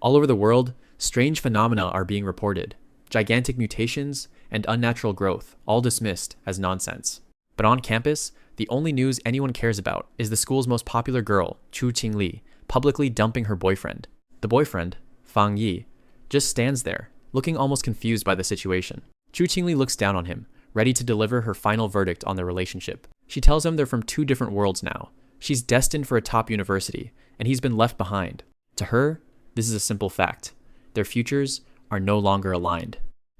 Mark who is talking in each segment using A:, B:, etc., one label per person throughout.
A: All over the world, strange phenomena are being reported. Gigantic mutations and unnatural growth, all dismissed as nonsense. But on campus, the only news anyone cares about is the school's most popular girl, Chu Qingli, publicly dumping her boyfriend. The boyfriend, Fang Yi, just stands there, looking almost confused by the situation. Chu Qingli looks down on him, ready to deliver her final verdict on their relationship. She tells him they're from two different worlds now. She's destined for a top university, and he's been left behind. To her, this is a simple fact. Their futures are no longer aligned.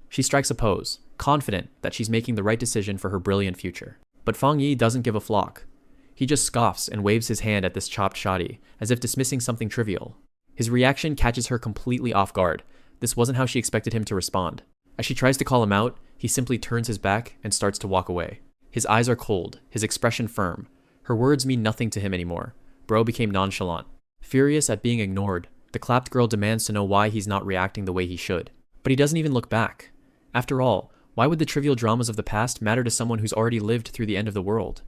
A: She strikes a pose, confident that she's making the right decision for her brilliant future. But Fang Yi doesn't give a flock. He just scoffs and waves his hand at this chopped shoddy, as if dismissing something trivial. His reaction catches her completely off guard. This wasn't how she expected him to respond. As she tries to call him out, he simply turns his back and starts to walk away. His eyes are cold, his expression firm. Her words mean nothing to him anymore. Bro became nonchalant. Furious at being ignored, the clapped girl demands to know why he's not reacting the way he should. But he doesn't even look back. After all, why would the trivial dramas of the past matter to someone who's already lived through the end of the world?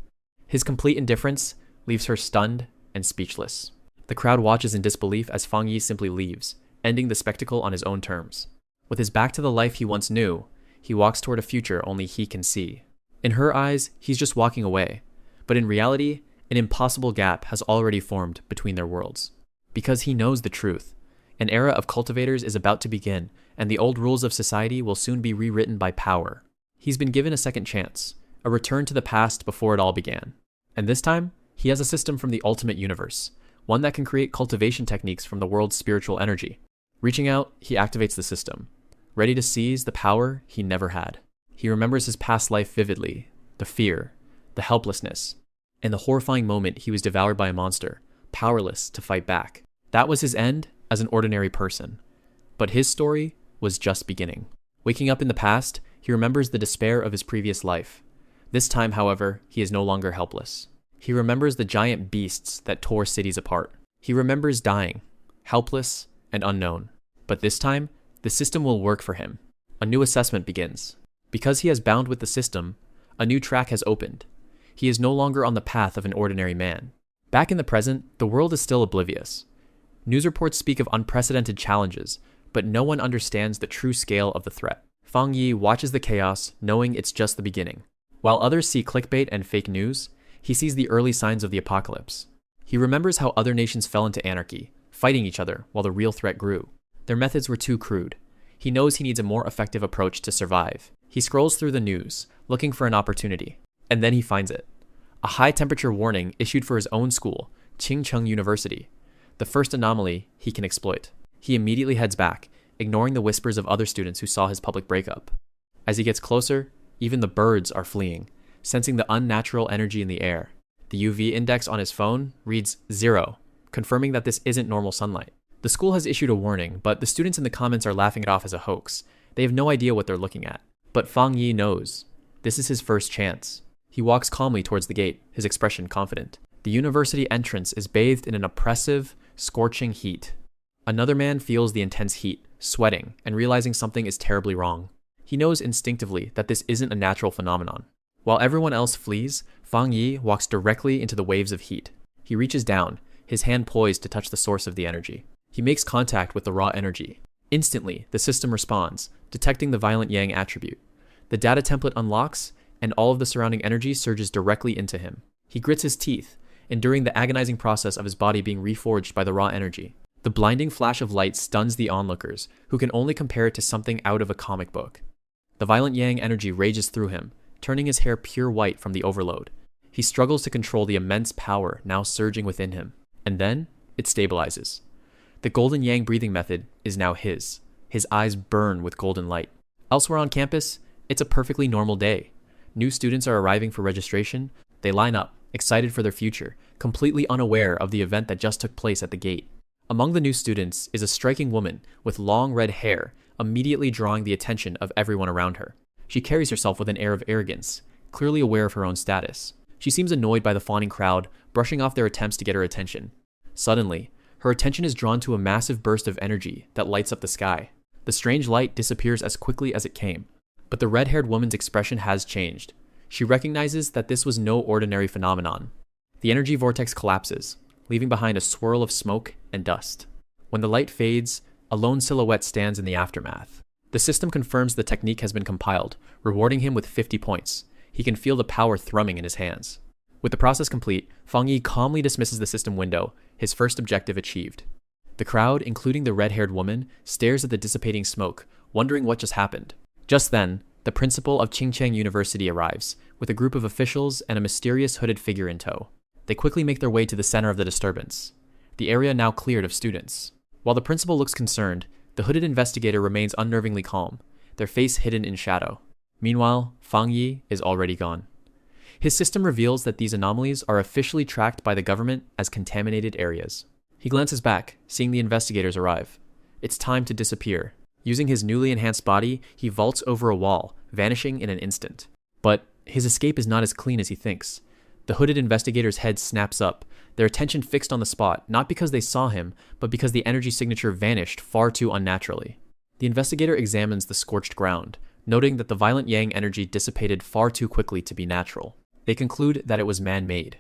A: His complete indifference leaves her stunned and speechless. The crowd watches in disbelief as Fang Yi simply leaves, ending the spectacle on his own terms. With his back to the life he once knew, he walks toward a future only he can see. In her eyes, he's just walking away. But in reality, an impossible gap has already formed between their worlds. Because he knows the truth. An era of cultivators is about to begin, and the old rules of society will soon be rewritten by power. He's been given a second chance, a return to the past before it all began. And this time, he has a system from the ultimate universe, one that can create cultivation techniques from the world's spiritual energy. Reaching out, he activates the system, ready to seize the power he never had. He remembers his past life vividly, the fear, the helplessness, and the horrifying moment he was devoured by a monster, powerless to fight back. That was his end as an ordinary person. But his story was just beginning. Waking up in the past, he remembers the despair of his previous life. This time, however, he is no longer helpless. He remembers the giant beasts that tore cities apart. He remembers dying, helpless and unknown. But this time, the system will work for him. A new assessment begins. Because he has bound with the system, a new track has opened. He is no longer on the path of an ordinary man. Back in the present, the world is still oblivious. News reports speak of unprecedented challenges, but no one understands the true scale of the threat. Fang Yi watches the chaos, knowing it's just the beginning. While others see clickbait and fake news, he sees the early signs of the apocalypse. He remembers how other nations fell into anarchy, fighting each other while the real threat grew. Their methods were too crude. He knows he needs a more effective approach to survive. He scrolls through the news, looking for an opportunity. And then he finds it. A high-temperature warning issued for his own school, Qingcheng University. The first anomaly he can exploit. He immediately heads back, ignoring the whispers of other students who saw his public breakup. As he gets closer, even the birds are fleeing, sensing the unnatural energy in the air. The UV index on his phone reads 0, confirming that this isn't normal sunlight. The school has issued a warning, but the students in the comments are laughing it off as a hoax. They have no idea what they're looking at. But Fang Yi knows. This is his first chance. He walks calmly towards the gate, his expression confident. The university entrance is bathed in an oppressive, scorching heat. Another man feels the intense heat, sweating, and realizing something is terribly wrong. He knows instinctively that this isn't a natural phenomenon. While everyone else flees, Fang Yi walks directly into the waves of heat. He reaches down, his hand poised to touch the source of the energy. He makes contact with the raw energy. Instantly, the system responds, detecting the violent yang attribute. The data template unlocks, and all of the surrounding energy surges directly into him. He grits his teeth, enduring the agonizing process of his body being reforged by the raw energy. The blinding flash of light stuns the onlookers, who can only compare it to something out of a comic book. The violent yang energy rages through him, turning his hair pure white from the overload. He struggles to control the immense power now surging within him. And then, it stabilizes. The golden yang breathing method is now his. His eyes burn with golden light. Elsewhere on campus, it's a perfectly normal day. New students are arriving for registration. They line up, excited for their future, completely unaware of the event that just took place at the gate. Among the new students is a striking woman with long red hair, immediately drawing the attention of everyone around her. She carries herself with an air of arrogance, clearly aware of her own status. She seems annoyed by the fawning crowd, brushing off their attempts to get her attention. Suddenly, her attention is drawn to a massive burst of energy that lights up the sky. The strange light disappears as quickly as it came. But the red-haired woman's expression has changed. She recognizes that this was no ordinary phenomenon. The energy vortex collapses, leaving behind a swirl of smoke and dust. When the light fades, A lone silhouette stands in the aftermath. The system confirms the technique has been compiled, rewarding him with 50 points. He can feel the power thrumming in his hands. With the process complete, Fang Yi calmly dismisses the system window, his first objective achieved. The crowd, including the red-haired woman, stares at the dissipating smoke, wondering what just happened. Just then, the principal of Qingcheng University arrives, with a group of officials and a mysterious hooded figure in tow. They quickly make their way to the center of the disturbance, the area now cleared of students. While the principal looks concerned, the hooded investigator remains unnervingly calm, their face hidden in shadow. Meanwhile, Fang Yi is already gone. His system reveals that these anomalies are officially tracked by the government as contaminated areas. He glances back, seeing the investigators arrive. It's time to disappear. Using his newly enhanced body, he vaults over a wall, vanishing in an instant. But his escape is not as clean as he thinks. The hooded investigator's head snaps up, their attention fixed on the spot, not because they saw him, but because the energy signature vanished far too unnaturally. The investigator examines the scorched ground, noting that the violent yang energy dissipated far too quickly to be natural. They conclude that it was man-made.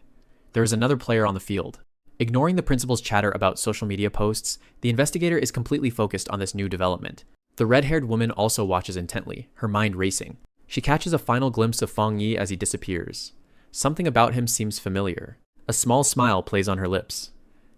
A: There is another player on the field. Ignoring the principal's chatter about social media posts, the investigator is completely focused on this new development. The red-haired woman also watches intently, her mind racing. She catches a final glimpse of Fang Yi as he disappears. Something about him seems familiar. A small smile plays on her lips.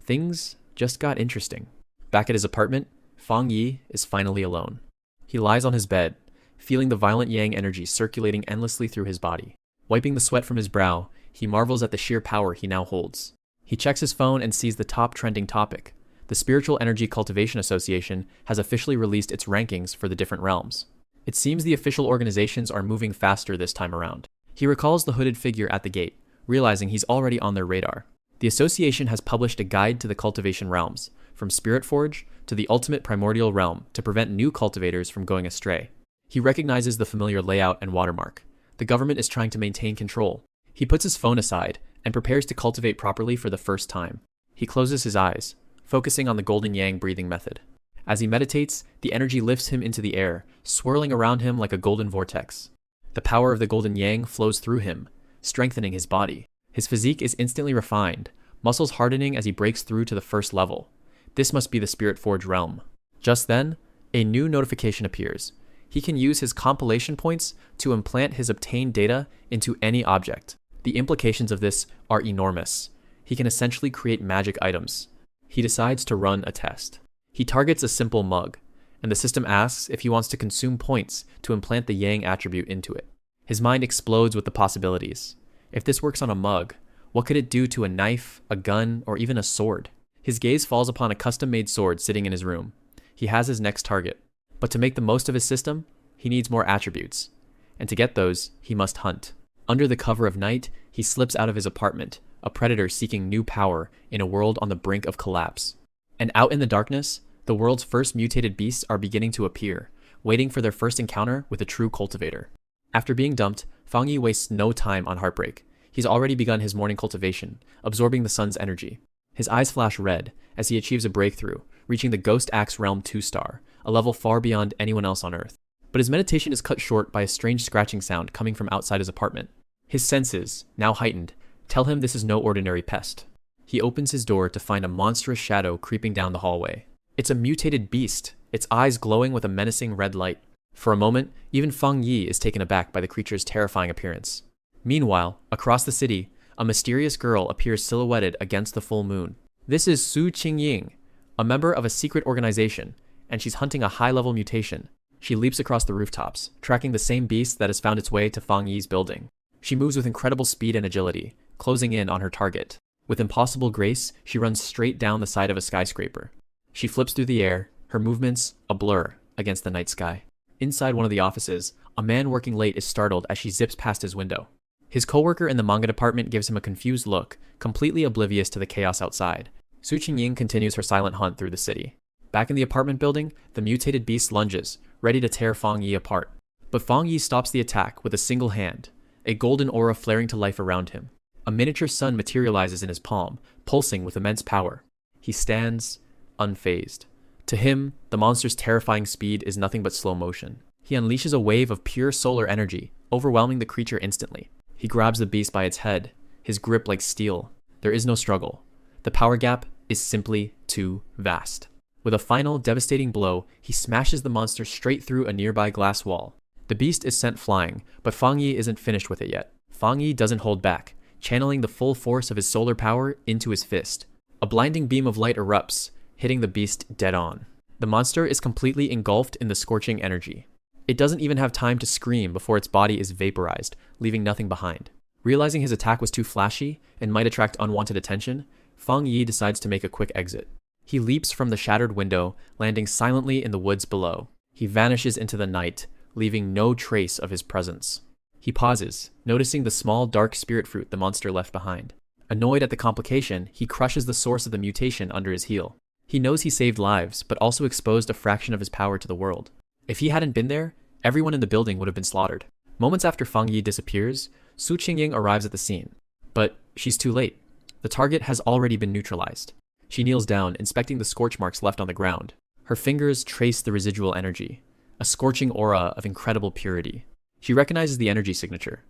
A: Things just got interesting. Back at his apartment, Fang Yi is finally alone. He lies on his bed, feeling the violent yang energy circulating endlessly through his body. Wiping the sweat from his brow, he marvels at the sheer power he now holds. He checks his phone and sees the top trending topic. The Spiritual Energy Cultivation Association has officially released its rankings for the different realms. It seems the official organizations are moving faster this time around. He recalls the hooded figure at the gate, realizing he's already on their radar. The association has published a guide to the cultivation realms, from Spirit Forge to the ultimate primordial realm, to prevent new cultivators from going astray. He recognizes the familiar layout and watermark. The government is trying to maintain control. He puts his phone aside and prepares to cultivate properly for the first time. He closes his eyes, focusing on the golden yang breathing method. As he meditates, the energy lifts him into the air, swirling around him like a golden vortex. The power of the golden yang flows through him, strengthening his body. His physique is instantly refined, muscles hardening as he breaks through to the first level. This must be the Spirit Forge realm. Just then, a new notification appears. He can use his compilation points to implant his obtained data into any object. The implications of this are enormous. He can essentially create magic items. He decides to run a test. He targets a simple mug, and the system asks if he wants to consume points to implant the yang attribute into it. His mind explodes with the possibilities. If this works on a mug, what could it do to a knife, a gun, or even a sword? His gaze falls upon a custom-made sword sitting in his room. He has his next target. But to make the most of his system, he needs more attributes. And to get those, he must hunt. Under the cover of night, he slips out of his apartment, a predator seeking new power in a world on the brink of collapse. And out in the darkness, the world's first mutated beasts are beginning to appear, waiting for their first encounter with a true cultivator. After being dumped, Fang Yi wastes no time on heartbreak. He's already begun his morning cultivation, absorbing the sun's energy. His eyes flash red as he achieves a breakthrough, reaching the Ghost Axe Realm 2-star, a level far beyond anyone else on Earth. But his meditation is cut short by a strange scratching sound coming from outside his apartment. His senses, now heightened, tell him this is no ordinary pest. He opens his door to find a monstrous shadow creeping down the hallway. It's a mutated beast, its eyes glowing with a menacing red light. For a moment, even Fang Yi is taken aback by the creature's terrifying appearance. Meanwhile, across the city, a mysterious girl appears silhouetted against the full moon. This is Su Qingying, a member of a secret organization, and she's hunting a high-level mutation. She leaps across the rooftops, tracking the same beast that has found its way to Fang Yi's building. She moves with incredible speed and agility, closing in on her target. With impossible grace, she runs straight down the side of a skyscraper. She flips through the air, her movements a blur against the night sky. Inside one of the offices, a man working late is startled as she zips past his window. His coworker in the manga department gives him a confused look, completely oblivious to the chaos outside. Su Qingying continues her silent hunt through the city. Back in the apartment building, the mutated beast lunges, ready to tear Fang Yi apart. But Fang Yi stops the attack with a single hand, a golden aura flaring to life around him. A miniature sun materializes in his palm, pulsing with immense power. He stands unfazed. To him, the monster's terrifying speed is nothing but slow motion. He unleashes a wave of pure solar energy, overwhelming the creature instantly. He grabs the beast by its head, his grip like steel. There is no struggle. The power gap is simply too vast. With a final, devastating blow, he smashes the monster straight through a nearby glass wall. The beast is sent flying, but Fang Yi isn't finished with it yet. Fang Yi doesn't hold back, channeling the full force of his solar power into his fist. A blinding beam of light erupts, hitting the beast dead on. The monster is completely engulfed in the scorching energy. It doesn't even have time to scream before its body is vaporized, leaving nothing behind. Realizing his attack was too flashy and might attract unwanted attention, Fang Yi decides to make a quick exit. He leaps from the shattered window, landing silently in the woods below. He vanishes into the night, leaving no trace of his presence. He pauses, noticing the small dark spirit fruit the monster left behind. Annoyed at the complication, he crushes the source of the mutation under his heel. He knows he saved lives, but also exposed a fraction of his power to the world. If he hadn't been there, everyone in the building would have been slaughtered. Moments after Fang Yi disappears, Su Qingying arrives at the scene. But she's too late. The target has already been neutralized. She kneels down, inspecting the scorch marks left on the ground. Her fingers trace the residual energy, a scorching aura of incredible purity. She recognizes the energy signature.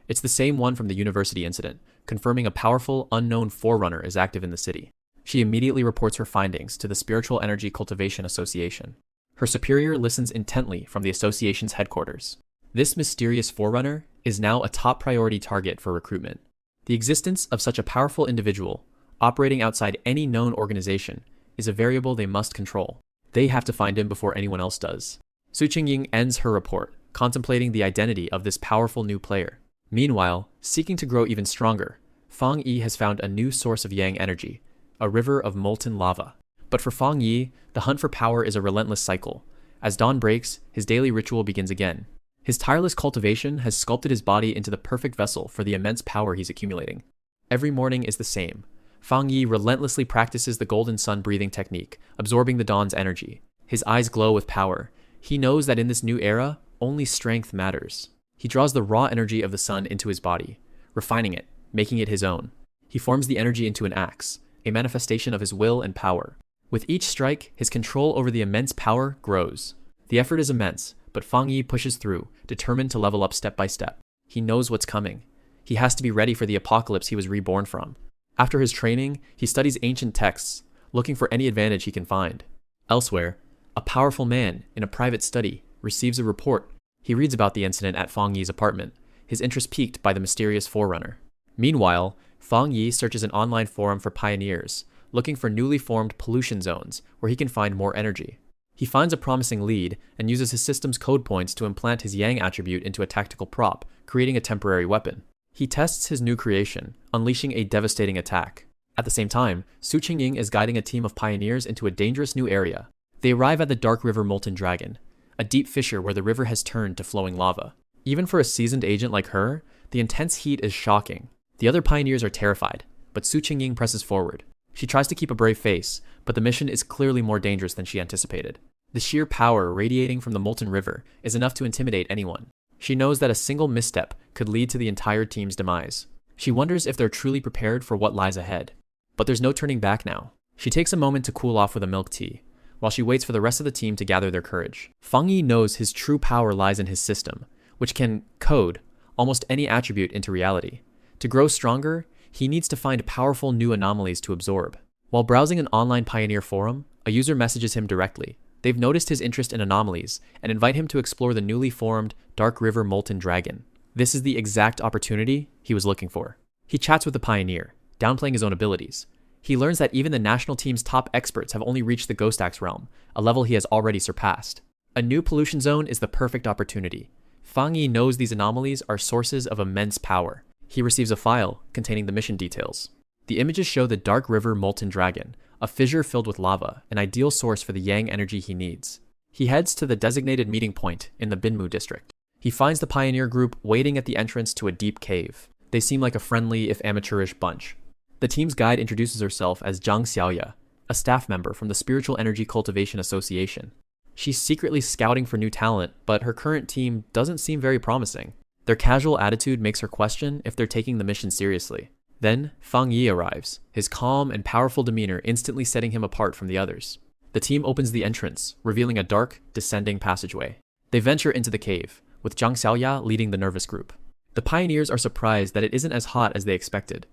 A: It's the same one from the university incident, confirming a powerful, unknown forerunner is active in the city. She immediately reports her findings to the Spiritual Energy Cultivation Association. Her superior listens intently from the association's headquarters. This mysterious forerunner is now a top priority target for recruitment. The existence of such a powerful individual, operating outside any known organization, is a variable they must control. They have to find him before anyone else does. Su Qingying ends her report, contemplating the identity of this powerful new player. Meanwhile, seeking to grow even stronger, Fang Yi has found a new source of yang energy, a river of molten lava. But for Fang Yi, the hunt for power is a relentless cycle. As dawn breaks, his daily ritual begins again. His tireless cultivation has sculpted his body into the perfect vessel for the immense power he's accumulating. Every morning is the same. Fang Yi relentlessly practices the golden sun breathing technique, absorbing the dawn's energy. His eyes glow with power. He knows that in this new era, only strength matters. He draws the raw energy of the sun into his body, refining it, making it his own. He forms the energy into an axe, a manifestation of his will and power. With each strike, his control over the immense power grows. The effort is immense, but Fang Yi pushes through, determined to level up step by step. He knows what's coming. He has to be ready for the apocalypse he was reborn from. After his training, he studies ancient texts, looking for any advantage he can find. Elsewhere, a powerful man in a private study receives a report. He reads about the incident at Fang Yi's apartment, his interest piqued by the mysterious forerunner. Meanwhile, Fang Yi searches an online forum for pioneers, looking for newly formed pollution zones where he can find more energy. He finds a promising lead and uses his system's code points to implant his yang attribute into a tactical prop, creating a temporary weapon. He tests his new creation, unleashing a devastating attack. At the same time, Su Qingying is guiding a team of pioneers into a dangerous new area. They arrive at the Dark River Molten Dragon, a deep fissure where the river has turned to flowing lava. Even for a seasoned agent like her, the intense heat is shocking. The other pioneers are terrified, but Su Qingying presses forward. She tries to keep a brave face, but the mission is clearly more dangerous than she anticipated. The sheer power radiating from the molten river is enough to intimidate anyone. She knows that a single misstep could lead to the entire team's demise. She wonders if they're truly prepared for what lies ahead. But there's no turning back now. She takes a moment to cool off with a milk tea, while she waits for the rest of the team to gather their courage. Fang Yi knows his true power lies in his system, which can code almost any attribute into reality. To grow stronger, he needs to find powerful new anomalies to absorb. While browsing an online pioneer forum, a user messages him directly. They've noticed his interest in anomalies and invite him to explore the newly formed Dark River Molten Dragon. This is the exact opportunity he was looking for. He chats with the pioneer, downplaying his own abilities. He learns that even the national team's top experts have only reached the Ghost Axe realm, a level he has already surpassed. A new pollution zone is the perfect opportunity. Fang Yi knows these anomalies are sources of immense power. He receives a file containing the mission details. The images show the Dark River Molten Dragon, a fissure filled with lava, an ideal source for the yang energy he needs. He heads to the designated meeting point in the Binmu district. He finds the pioneer group waiting at the entrance to a deep cave. They seem like a friendly, if amateurish, bunch. The team's guide introduces herself as Zhang Xiaoya, a staff member from the Spiritual Energy Cultivation Association. She's secretly scouting for new talent, but her current team doesn't seem very promising. Their casual attitude makes her question if they're taking the mission seriously. Then, Fang Yi arrives, his calm and powerful demeanor instantly setting him apart from the others. The team opens the entrance, revealing a dark, descending passageway. They venture into the cave, with Zhang Xiaoya leading the nervous group. The pioneers are surprised that it isn't as hot as they expected.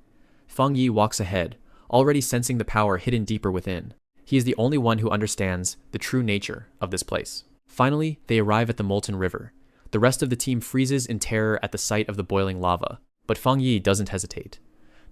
A: Fang Yi walks ahead, already sensing the power hidden deeper within. He is the only one who understands the true nature of this place. Finally, they arrive at the molten river. The rest of the team freezes in terror at the sight of the boiling lava, but Fang Yi doesn't hesitate.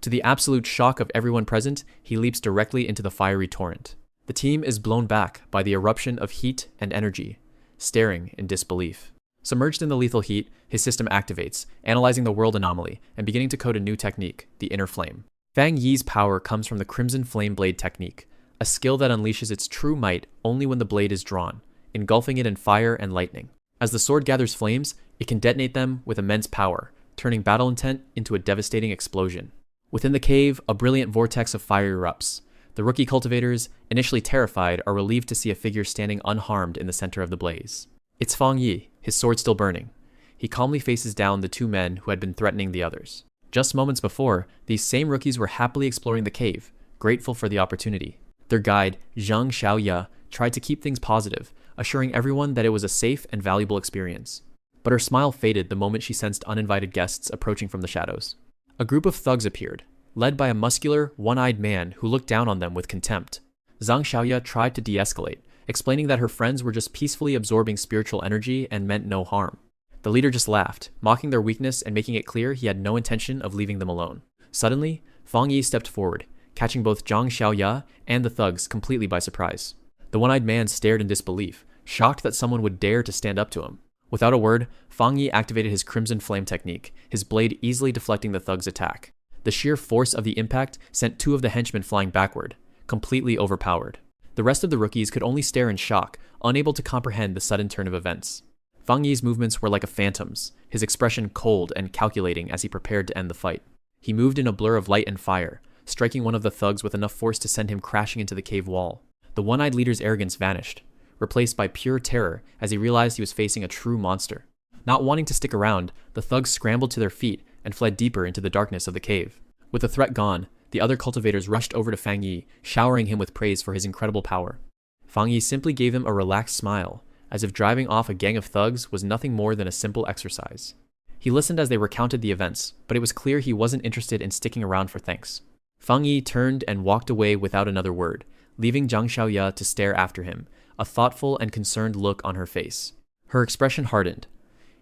A: To the absolute shock of everyone present, he leaps directly into the fiery torrent. The team is blown back by the eruption of heat and energy, staring in disbelief. Submerged in the lethal heat, his system activates, analyzing the world anomaly and beginning to code a new technique, the inner flame. Fang Yi's power comes from the Crimson Flame Blade technique, a skill that unleashes its true might only when the blade is drawn, engulfing it in fire and lightning. As the sword gathers flames, it can detonate them with immense power, turning battle intent into a devastating explosion. Within the cave, a brilliant vortex of fire erupts. The rookie cultivators, initially terrified, are relieved to see a figure standing unharmed in the center of the blaze. It's Fang Yi, his sword still burning. He calmly faces down the two men who had been threatening the others. Just moments before, these same rookies were happily exploring the cave, grateful for the opportunity. Their guide, Zhang Xiaoya, tried to keep things positive, assuring everyone that it was a safe and valuable experience. But her smile faded the moment she sensed uninvited guests approaching from the shadows. A group of thugs appeared, led by a muscular, one-eyed man who looked down on them with contempt. Zhang Xiaoya tried to de-escalate, explaining that her friends were just peacefully absorbing spiritual energy and meant no harm. The leader just laughed, mocking their weakness and making it clear he had no intention of leaving them alone. Suddenly, Fang Yi stepped forward, catching both Zhang Xiaoya and the thugs completely by surprise. The one-eyed man stared in disbelief, shocked that someone would dare to stand up to him. Without a word, Fang Yi activated his Crimson Flame technique, his blade easily deflecting the thug's attack. The sheer force of the impact sent two of the henchmen flying backward, completely overpowered. The rest of the rookies could only stare in shock, unable to comprehend the sudden turn of events. Fang Yi's movements were like a phantom's, his expression cold and calculating as he prepared to end the fight. He moved in a blur of light and fire, striking one of the thugs with enough force to send him crashing into the cave wall. The one-eyed leader's arrogance vanished, replaced by pure terror as he realized he was facing a true monster. Not wanting to stick around, the thugs scrambled to their feet and fled deeper into the darkness of the cave. With the threat gone, the other cultivators rushed over to Fang Yi, showering him with praise for his incredible power. Fang Yi simply gave him a relaxed smile, as if driving off a gang of thugs was nothing more than a simple exercise. He listened as they recounted the events, but it was clear he wasn't interested in sticking around for thanks. Fang Yi turned and walked away without another word, leaving Zhang Xiaoya to stare after him, a thoughtful and concerned look on her face. Her expression hardened.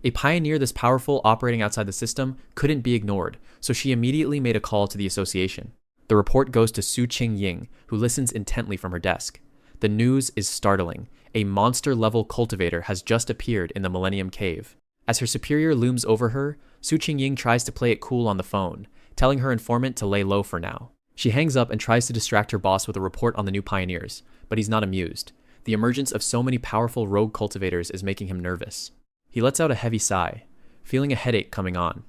A: A pioneer this powerful operating outside the system couldn't be ignored, so she immediately made a call to the association. The report goes to Su Qingying, who listens intently from her desk. The news is startling. A monster-level cultivator has just appeared in the Millennium Cave. As her superior looms over her, Su Qingying tries to play it cool on the phone, telling her informant to lay low for now. She hangs up and tries to distract her boss with a report on the new pioneers, but he's not amused. The emergence of so many powerful rogue cultivators is making him nervous. He lets out a heavy sigh, feeling a headache coming on.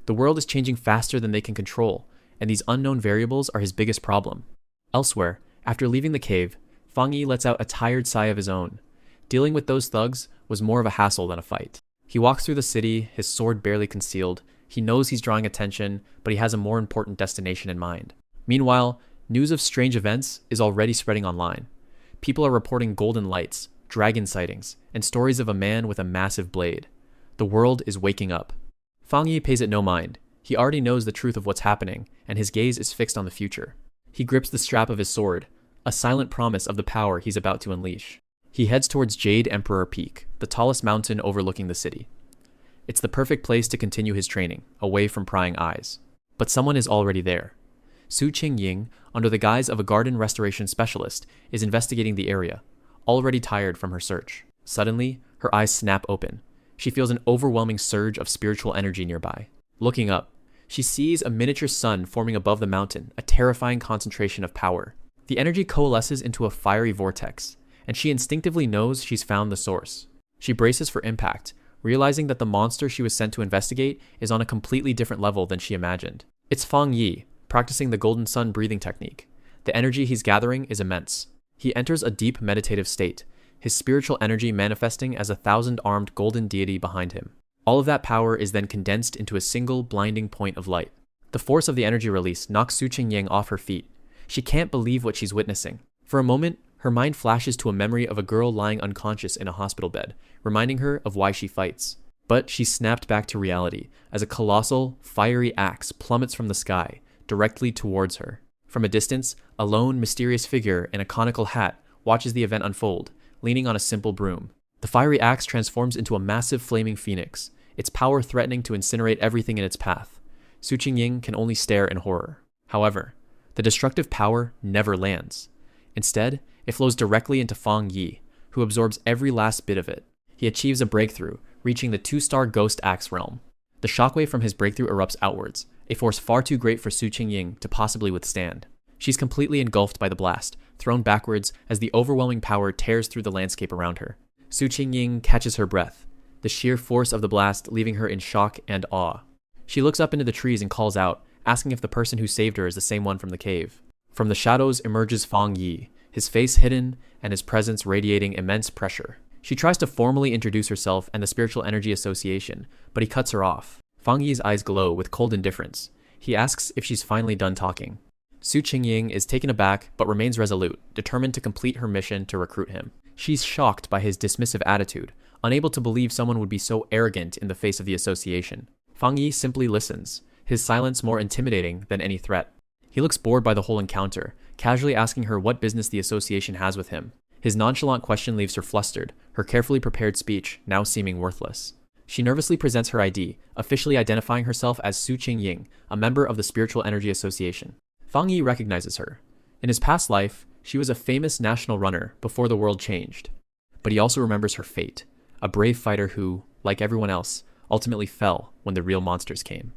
A: The world is changing faster than they can control, and these unknown variables are his biggest problem. Elsewhere, after leaving the cave, Fang Yi lets out a tired sigh of his own. Dealing with those thugs was more of a hassle than a fight. He walks through the city, his sword barely concealed. He knows he's drawing attention, but he has a more important destination in mind. Meanwhile, news of strange events is already spreading online. People are reporting golden lights, dragon sightings, and stories of a man with a massive blade. The world is waking up. Fang Yi pays it no mind. He already knows the truth of what's happening, and his gaze is fixed on the future. He grips the strap of his sword, a silent promise of the power he's about to unleash. He heads towards Jade Emperor Peak, the tallest mountain overlooking the city. It's the perfect place to continue his training, away from prying eyes. But someone is already there. Su Qingying, under the guise of a garden restoration specialist, is investigating the area, already tired from her search. Suddenly, her eyes snap open. She feels an overwhelming surge of spiritual energy nearby. Looking up, she sees a miniature sun forming above the mountain, a terrifying concentration of power. The energy coalesces into a fiery vortex, and she instinctively knows she's found the source. She braces for impact, realizing that the monster she was sent to investigate is on a completely different level than she imagined. It's Fang Yi, practicing the Golden Sun breathing technique. The energy he's gathering is immense. He enters a deep meditative state, his spiritual energy manifesting as a 1,000-armed golden deity behind him. All of that power is then condensed into a single blinding point of light. The force of the energy release knocks Su Qingying off her feet. She can't believe what she's witnessing. For a moment, her mind flashes to a memory of a girl lying unconscious in a hospital bed, reminding her of why she fights. But she's snapped back to reality as a colossal, fiery axe plummets from the sky, directly towards her. From a distance, a lone, mysterious figure in a conical hat watches the event unfold, leaning on a simple broom. The fiery axe transforms into a massive flaming phoenix, its power threatening to incinerate everything in its path. Su Qingying can only stare in horror. However, the destructive power never lands. Instead, it flows directly into Fang Yi, who absorbs every last bit of it. He achieves a breakthrough, reaching the 2-star Ghost Axe realm. The shockwave from his breakthrough erupts outwards, a force far too great for Su Qingying to possibly withstand. She's completely engulfed by the blast, thrown backwards as the overwhelming power tears through the landscape around her. Su Qingying catches her breath, the sheer force of the blast leaving her in shock and awe. She looks up into the trees and calls out, asking if the person who saved her is the same one from the cave. From the shadows emerges Fang Yi, his face hidden and his presence radiating immense pressure. She tries to formally introduce herself and the Spiritual Energy Association, but he cuts her off. Fang Yi's eyes glow with cold indifference. He asks if she's finally done talking. Su Qingying is taken aback but remains resolute, determined to complete her mission to recruit him. She's shocked by his dismissive attitude, unable to believe someone would be so arrogant in the face of the association. Fang Yi simply listens, his silence more intimidating than any threat. He looks bored by the whole encounter, casually asking her what business the association has with him. His nonchalant question leaves her flustered, her carefully prepared speech now seeming worthless. She nervously presents her ID, officially identifying herself as Su Qingying, a member of the Spiritual Energy Association. Fang Yi recognizes her. In his past life, she was a famous national runner before the world changed. But he also remembers her fate, a brave fighter who, like everyone else, ultimately fell when the real monsters came.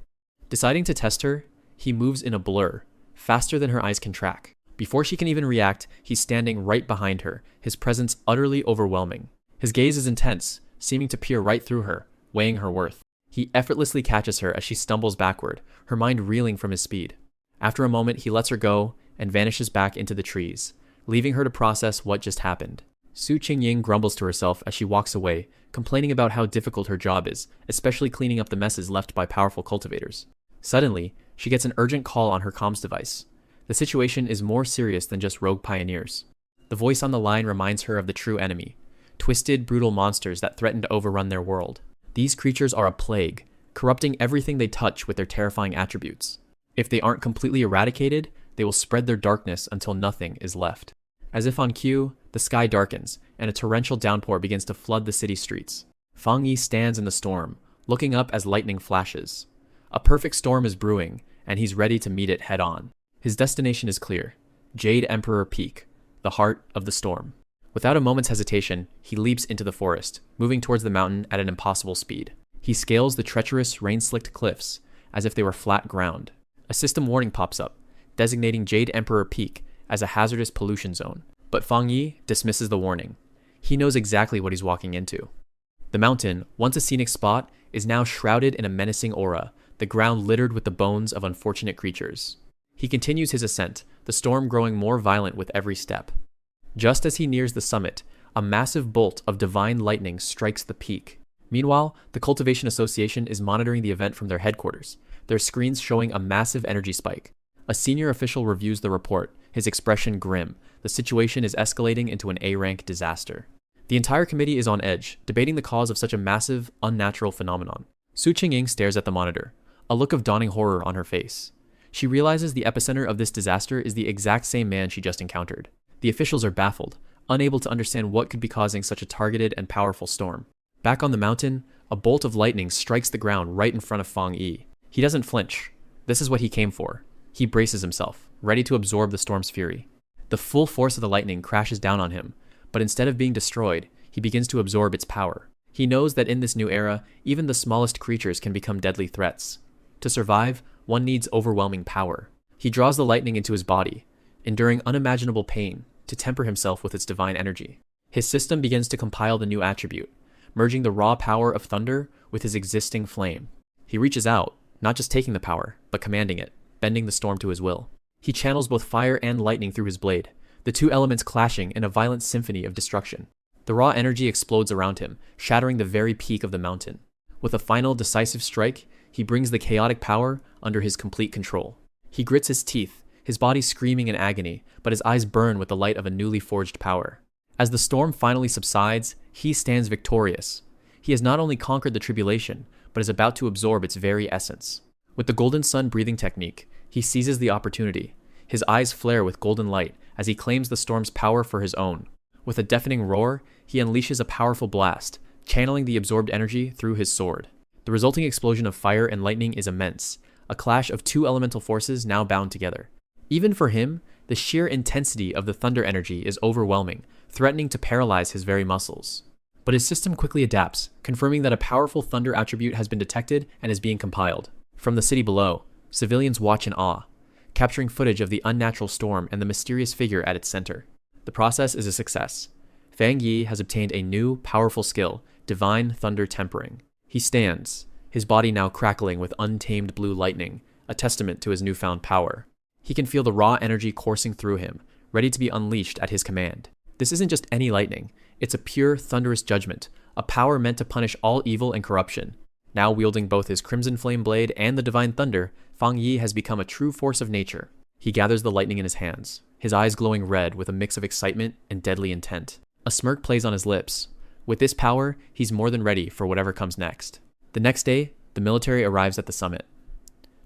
A: Deciding to test her, he moves in a blur, faster than her eyes can track. Before she can even react, he's standing right behind her, his presence utterly overwhelming. His gaze is intense, seeming to peer right through her, weighing her worth. He effortlessly catches her as she stumbles backward, her mind reeling from his speed. After a moment, he lets her go and vanishes back into the trees, leaving her to process what just happened. Su Qingying grumbles to herself as she walks away, complaining about how difficult her job is, especially cleaning up the messes left by powerful cultivators. Suddenly, she gets an urgent call on her comms device. The situation is more serious than just rogue pioneers. The voice on the line reminds her of the true enemy, twisted, brutal monsters that threaten to overrun their world. These creatures are a plague, corrupting everything they touch with their terrifying attributes. If they aren't completely eradicated, they will spread their darkness until nothing is left. As if on cue, the sky darkens, and a torrential downpour begins to flood the city streets. Fang Yi stands in the storm, looking up as lightning flashes. A perfect storm is brewing, and he's ready to meet it head-on. His destination is clear: Jade Emperor Peak, the heart of the storm. Without a moment's hesitation, he leaps into the forest, moving towards the mountain at an impossible speed. He scales the treacherous, rain-slicked cliffs, as if they were flat ground. A system warning pops up, designating Jade Emperor Peak as a hazardous pollution zone. But Fang Yi dismisses the warning. He knows exactly what he's walking into. The mountain, once a scenic spot, is now shrouded in a menacing aura, the ground littered with the bones of unfortunate creatures. He continues his ascent, the storm growing more violent with every step. Just as he nears the summit, a massive bolt of divine lightning strikes the peak. Meanwhile, the Cultivation Association is monitoring the event from their headquarters, their screens showing a massive energy spike. A senior official reviews the report, his expression grim. The situation is escalating into an A-rank disaster. The entire committee is on edge, debating the cause of such a massive, unnatural phenomenon. Su Qingying stares at the monitor, a look of dawning horror on her face. She realizes the epicenter of this disaster is the exact same man she just encountered. The officials are baffled, unable to understand what could be causing such a targeted and powerful storm. Back on the mountain, a bolt of lightning strikes the ground right in front of Fang Yi. He doesn't flinch. This is what he came for. He braces himself, ready to absorb the storm's fury. The full force of the lightning crashes down on him, but instead of being destroyed, he begins to absorb its power. He knows that in this new era, even the smallest creatures can become deadly threats. To survive, one needs overwhelming power. He draws the lightning into his body, enduring unimaginable pain to temper himself with its divine energy. His system begins to compile the new attribute, merging the raw power of thunder with his existing flame. He reaches out, not just taking the power, but commanding it, bending the storm to his will. He channels both fire and lightning through his blade, the two elements clashing in a violent symphony of destruction. The raw energy explodes around him, shattering the very peak of the mountain. With a final, decisive strike, he brings the chaotic power under his complete control. He grits his teeth, his body screaming in agony, but his eyes burn with the light of a newly forged power. As the storm finally subsides, he stands victorious. He has not only conquered the tribulation, but is about to absorb its very essence. With the Golden Sun breathing technique, he seizes the opportunity. His eyes flare with golden light as he claims the storm's power for his own. With a deafening roar, he unleashes a powerful blast, channeling the absorbed energy through his sword. The resulting explosion of fire and lightning is immense, a clash of two elemental forces now bound together. Even for him, the sheer intensity of the thunder energy is overwhelming, threatening to paralyze his very muscles. But his system quickly adapts, confirming that a powerful thunder attribute has been detected and is being compiled. From the city below, civilians watch in awe, capturing footage of the unnatural storm and the mysterious figure at its center. The process is a success. Fang Yi has obtained a new, powerful skill, Divine Thunder Tempering. He stands, his body now crackling with untamed blue lightning, a testament to his newfound power. He can feel the raw energy coursing through him, ready to be unleashed at his command. This isn't just any lightning, it's a pure, thunderous judgment, a power meant to punish all evil and corruption. Now wielding both his Crimson Flame Blade and the Divine Thunder, Fang Yi has become a true force of nature. He gathers the lightning in his hands, his eyes glowing red with a mix of excitement and deadly intent. A smirk plays on his lips. With this power, he's more than ready for whatever comes next. The next day, the military arrives at the summit.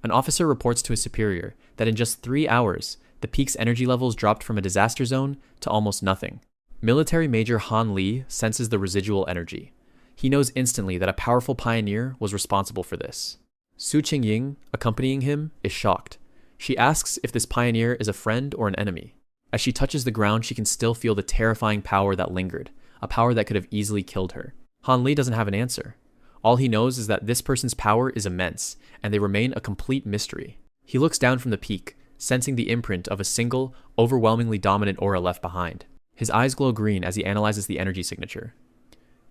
A: An officer reports to his superior that in just 3 hours, the peak's energy levels dropped from a disaster zone to almost nothing. Military Major Han Li senses the residual energy. He knows instantly that a powerful pioneer was responsible for this. Su Qingying, accompanying him, is shocked. She asks if this pioneer is a friend or an enemy. As she touches the ground, she can still feel the terrifying power that lingered, a power that could have easily killed her. Han Li doesn't have an answer. All he knows is that this person's power is immense, and they remain a complete mystery. He looks down from the peak, sensing the imprint of a single, overwhelmingly dominant aura left behind. His eyes glow green as he analyzes the energy signature.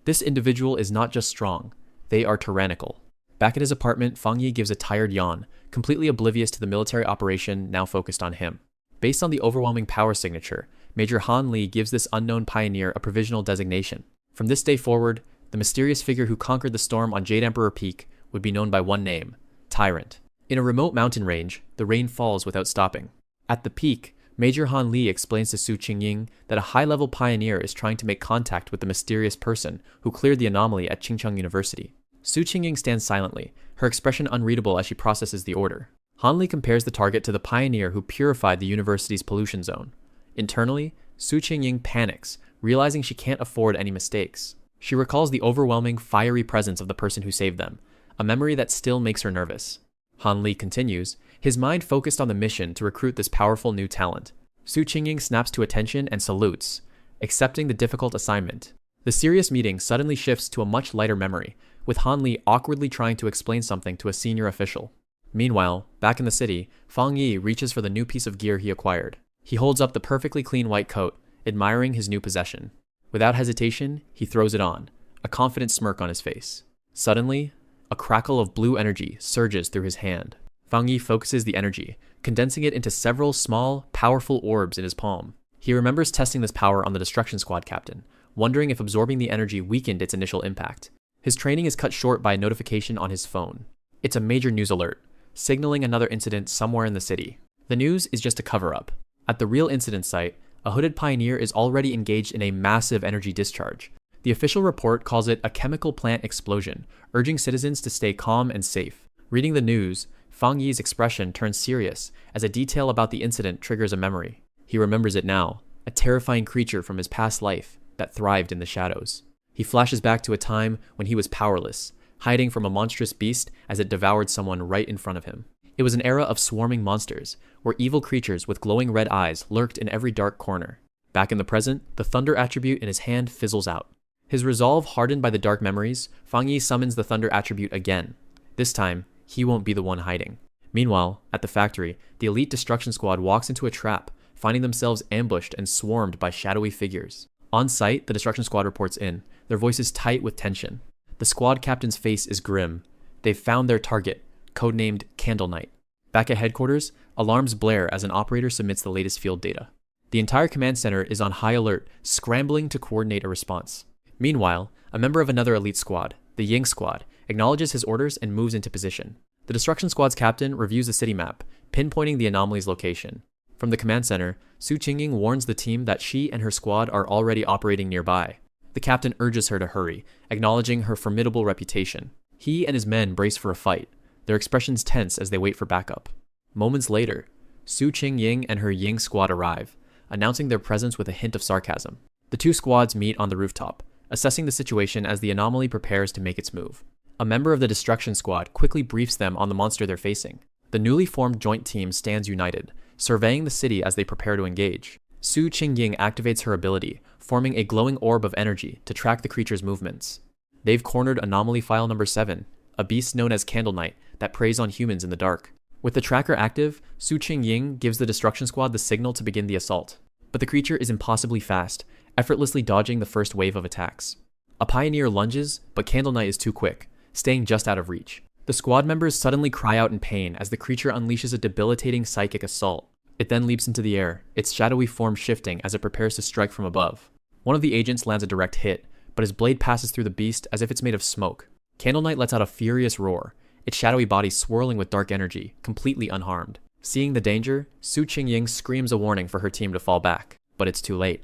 A: This individual is not just strong, they are tyrannical. Back at his apartment, Fang Yi gives a tired yawn, completely oblivious to the military operation now focused on him. Based on the overwhelming power signature, Major Han Li gives this unknown pioneer a provisional designation. From this day forward, the mysterious figure who conquered the storm on Jade Emperor Peak would be known by one name, Tyrant. In a remote mountain range, the rain falls without stopping. At the peak, Major Han Li explains to Su Qingying that a high-level pioneer is trying to make contact with the mysterious person who cleared the anomaly at Qingcheng University. Su Qingying stands silently, her expression unreadable as she processes the order. Han Li compares the target to the pioneer who purified the university's pollution zone. Internally, Su Qingying panics, realizing she can't afford any mistakes. She recalls the overwhelming, fiery presence of the person who saved them, a memory that still makes her nervous. Han Li continues, his mind focused on the mission to recruit this powerful new talent. Su Qingying snaps to attention and salutes, accepting the difficult assignment. The serious meeting suddenly shifts to a much lighter memory, with Han Li awkwardly trying to explain something to a senior official. Meanwhile, back in the city, Fang Yi reaches for the new piece of gear he acquired. He holds up the perfectly clean white coat, admiring his new possession. Without hesitation, he throws it on, a confident smirk on his face. Suddenly, a crackle of blue energy surges through his hand. Fang Yi focuses the energy, condensing it into several small, powerful orbs in his palm. He remembers testing this power on the Destruction Squad captain, wondering if absorbing the energy weakened its initial impact. His training is cut short by a notification on his phone. It's a major news alert, signaling another incident somewhere in the city. The news is just a cover-up. At the real incident site, a hooded pioneer is already engaged in a massive energy discharge. The official report calls it a chemical plant explosion, urging citizens to stay calm and safe. Reading the news, Fang Yi's expression turns serious as a detail about the incident triggers a memory. He remembers it now, a terrifying creature from his past life that thrived in the shadows. He flashes back to a time when he was powerless, hiding from a monstrous beast as it devoured someone right in front of him. It was an era of swarming monsters, where evil creatures with glowing red eyes lurked in every dark corner. Back in the present, the thunder attribute in his hand fizzles out. His resolve hardened by the dark memories, Fang Yi summons the thunder attribute again. This time, he won't be the one hiding. Meanwhile, at the factory, the elite destruction squad walks into a trap, finding themselves ambushed and swarmed by shadowy figures. On site, the destruction squad reports in, their voices tight with tension. The squad captain's face is grim. They've found their target, codenamed Candle Knight. Back at headquarters, alarms blare as an operator submits the latest field data. The entire command center is on high alert, scrambling to coordinate a response. Meanwhile, a member of another elite squad, the Ying squad, acknowledges his orders and moves into position. The destruction squad's captain reviews the city map, pinpointing the anomaly's location. From the command center, Su Qingying warns the team that she and her squad are already operating nearby. The captain urges her to hurry, acknowledging her formidable reputation. He and his men brace for a fight, their expressions tense as they wait for backup. Moments later, Su Qingying and her Ying squad arrive, announcing their presence with a hint of sarcasm. The two squads meet on the rooftop, assessing the situation as the anomaly prepares to make its move. A member of the Destruction Squad quickly briefs them on the monster they're facing. The newly formed joint team stands united, surveying the city as they prepare to engage. Su Qingying activates her ability, forming a glowing orb of energy to track the creature's movements. They've cornered Anomaly File Number 7, a beast known as Candle Knight that preys on humans in the dark. With the tracker active, Su Qingying gives the Destruction Squad the signal to begin the assault. But the creature is impossibly fast, effortlessly dodging the first wave of attacks. A pioneer lunges, but Candle Knight is too quick, staying just out of reach. The squad members suddenly cry out in pain as the creature unleashes a debilitating psychic assault. It then leaps into the air, its shadowy form shifting as it prepares to strike from above. One of the agents lands a direct hit, but his blade passes through the beast as if it's made of smoke. Candle Knight lets out a furious roar, its shadowy body swirling with dark energy, completely unharmed. Seeing the danger, Su Qingying screams a warning for her team to fall back, but it's too late.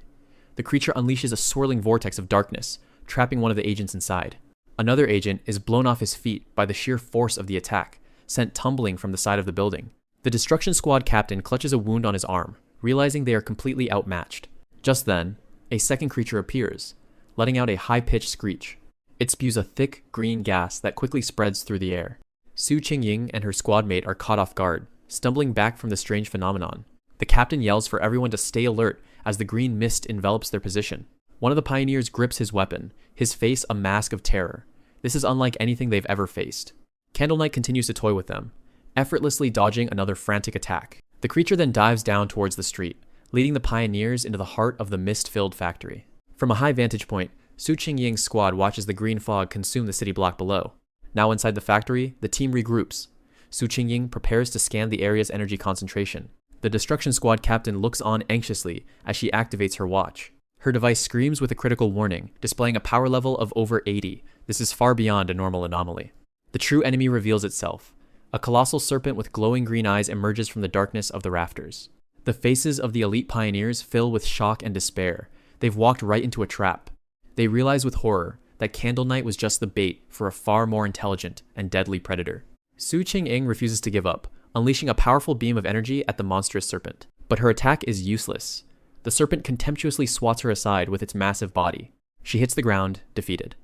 A: The creature unleashes a swirling vortex of darkness, trapping one of the agents inside. Another agent is blown off his feet by the sheer force of the attack, sent tumbling from the side of the building. The Destruction Squad captain clutches a wound on his arm, realizing they are completely outmatched. Just then, a second creature appears, letting out a high-pitched screech. It spews a thick, green gas that quickly spreads through the air. Su Qingying and her squad mate are caught off guard, stumbling back from the strange phenomenon. The captain yells for everyone to stay alert as the green mist envelops their position. One of the pioneers grips his weapon, his face a mask of terror. This is unlike anything they've ever faced. Candle Knight continues to toy with them, effortlessly dodging another frantic attack. The creature then dives down towards the street, leading the pioneers into the heart of the mist-filled factory. From a high vantage point, Su Qingying's squad watches the green fog consume the city block below. Now inside the factory, the team regroups. Su Qingying prepares to scan the area's energy concentration. The Destruction Squad captain looks on anxiously as she activates her watch. Her device screams with a critical warning, displaying a power level of over 80. This is far beyond a normal anomaly. The true enemy reveals itself. A colossal serpent with glowing green eyes emerges from the darkness of the rafters. The faces of the elite pioneers fill with shock and despair. They've walked right into a trap. They realize with horror that Candle Knight was just the bait for a far more intelligent and deadly predator. Su Qingying refuses to give up, unleashing a powerful beam of energy at the monstrous serpent. But her attack is useless. The serpent contemptuously swats her aside with its massive body. She hits the ground, defeated.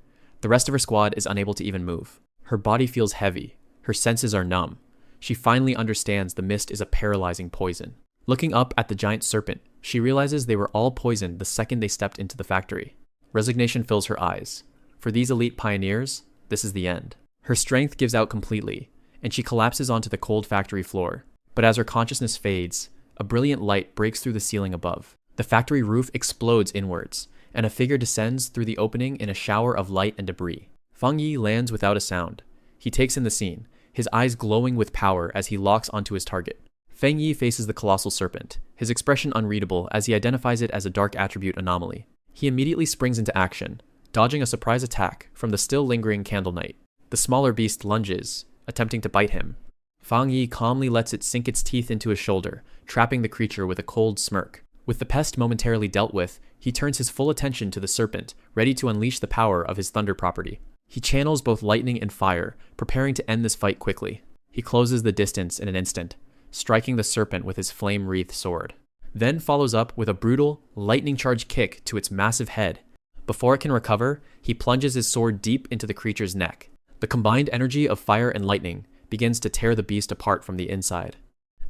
A: The rest of her squad is unable to even move. Her body feels heavy. Her senses are numb. She finally understands the mist is a paralyzing poison. Looking up at the giant serpent, she realizes they were all poisoned the second they stepped into the factory. Resignation fills her eyes. For these elite pioneers, this is the end. Her strength gives out completely, and she collapses onto the cold factory floor. But as her consciousness fades, a brilliant light breaks through the ceiling above. The factory roof explodes inwards, and a figure descends through the opening in a shower of light and debris. Feng Yi lands without a sound. He takes in the scene, his eyes glowing with power as he locks onto his target. Feng Yi faces the colossal serpent, his expression unreadable as he identifies it as a dark attribute anomaly. He immediately springs into action, dodging a surprise attack from the still lingering Candle Knight. The smaller beast lunges, attempting to bite him. Feng Yi calmly lets it sink its teeth into his shoulder, trapping the creature with a cold smirk. With the pest momentarily dealt with, he turns his full attention to the serpent, ready to unleash the power of his thunder property. He channels both lightning and fire, preparing to end this fight quickly. He closes the distance in an instant, striking the serpent with his flame-wreathed sword. Then follows up with a brutal, lightning-charged kick to its massive head. Before it can recover, he plunges his sword deep into the creature's neck. The combined energy of fire and lightning begins to tear the beast apart from the inside.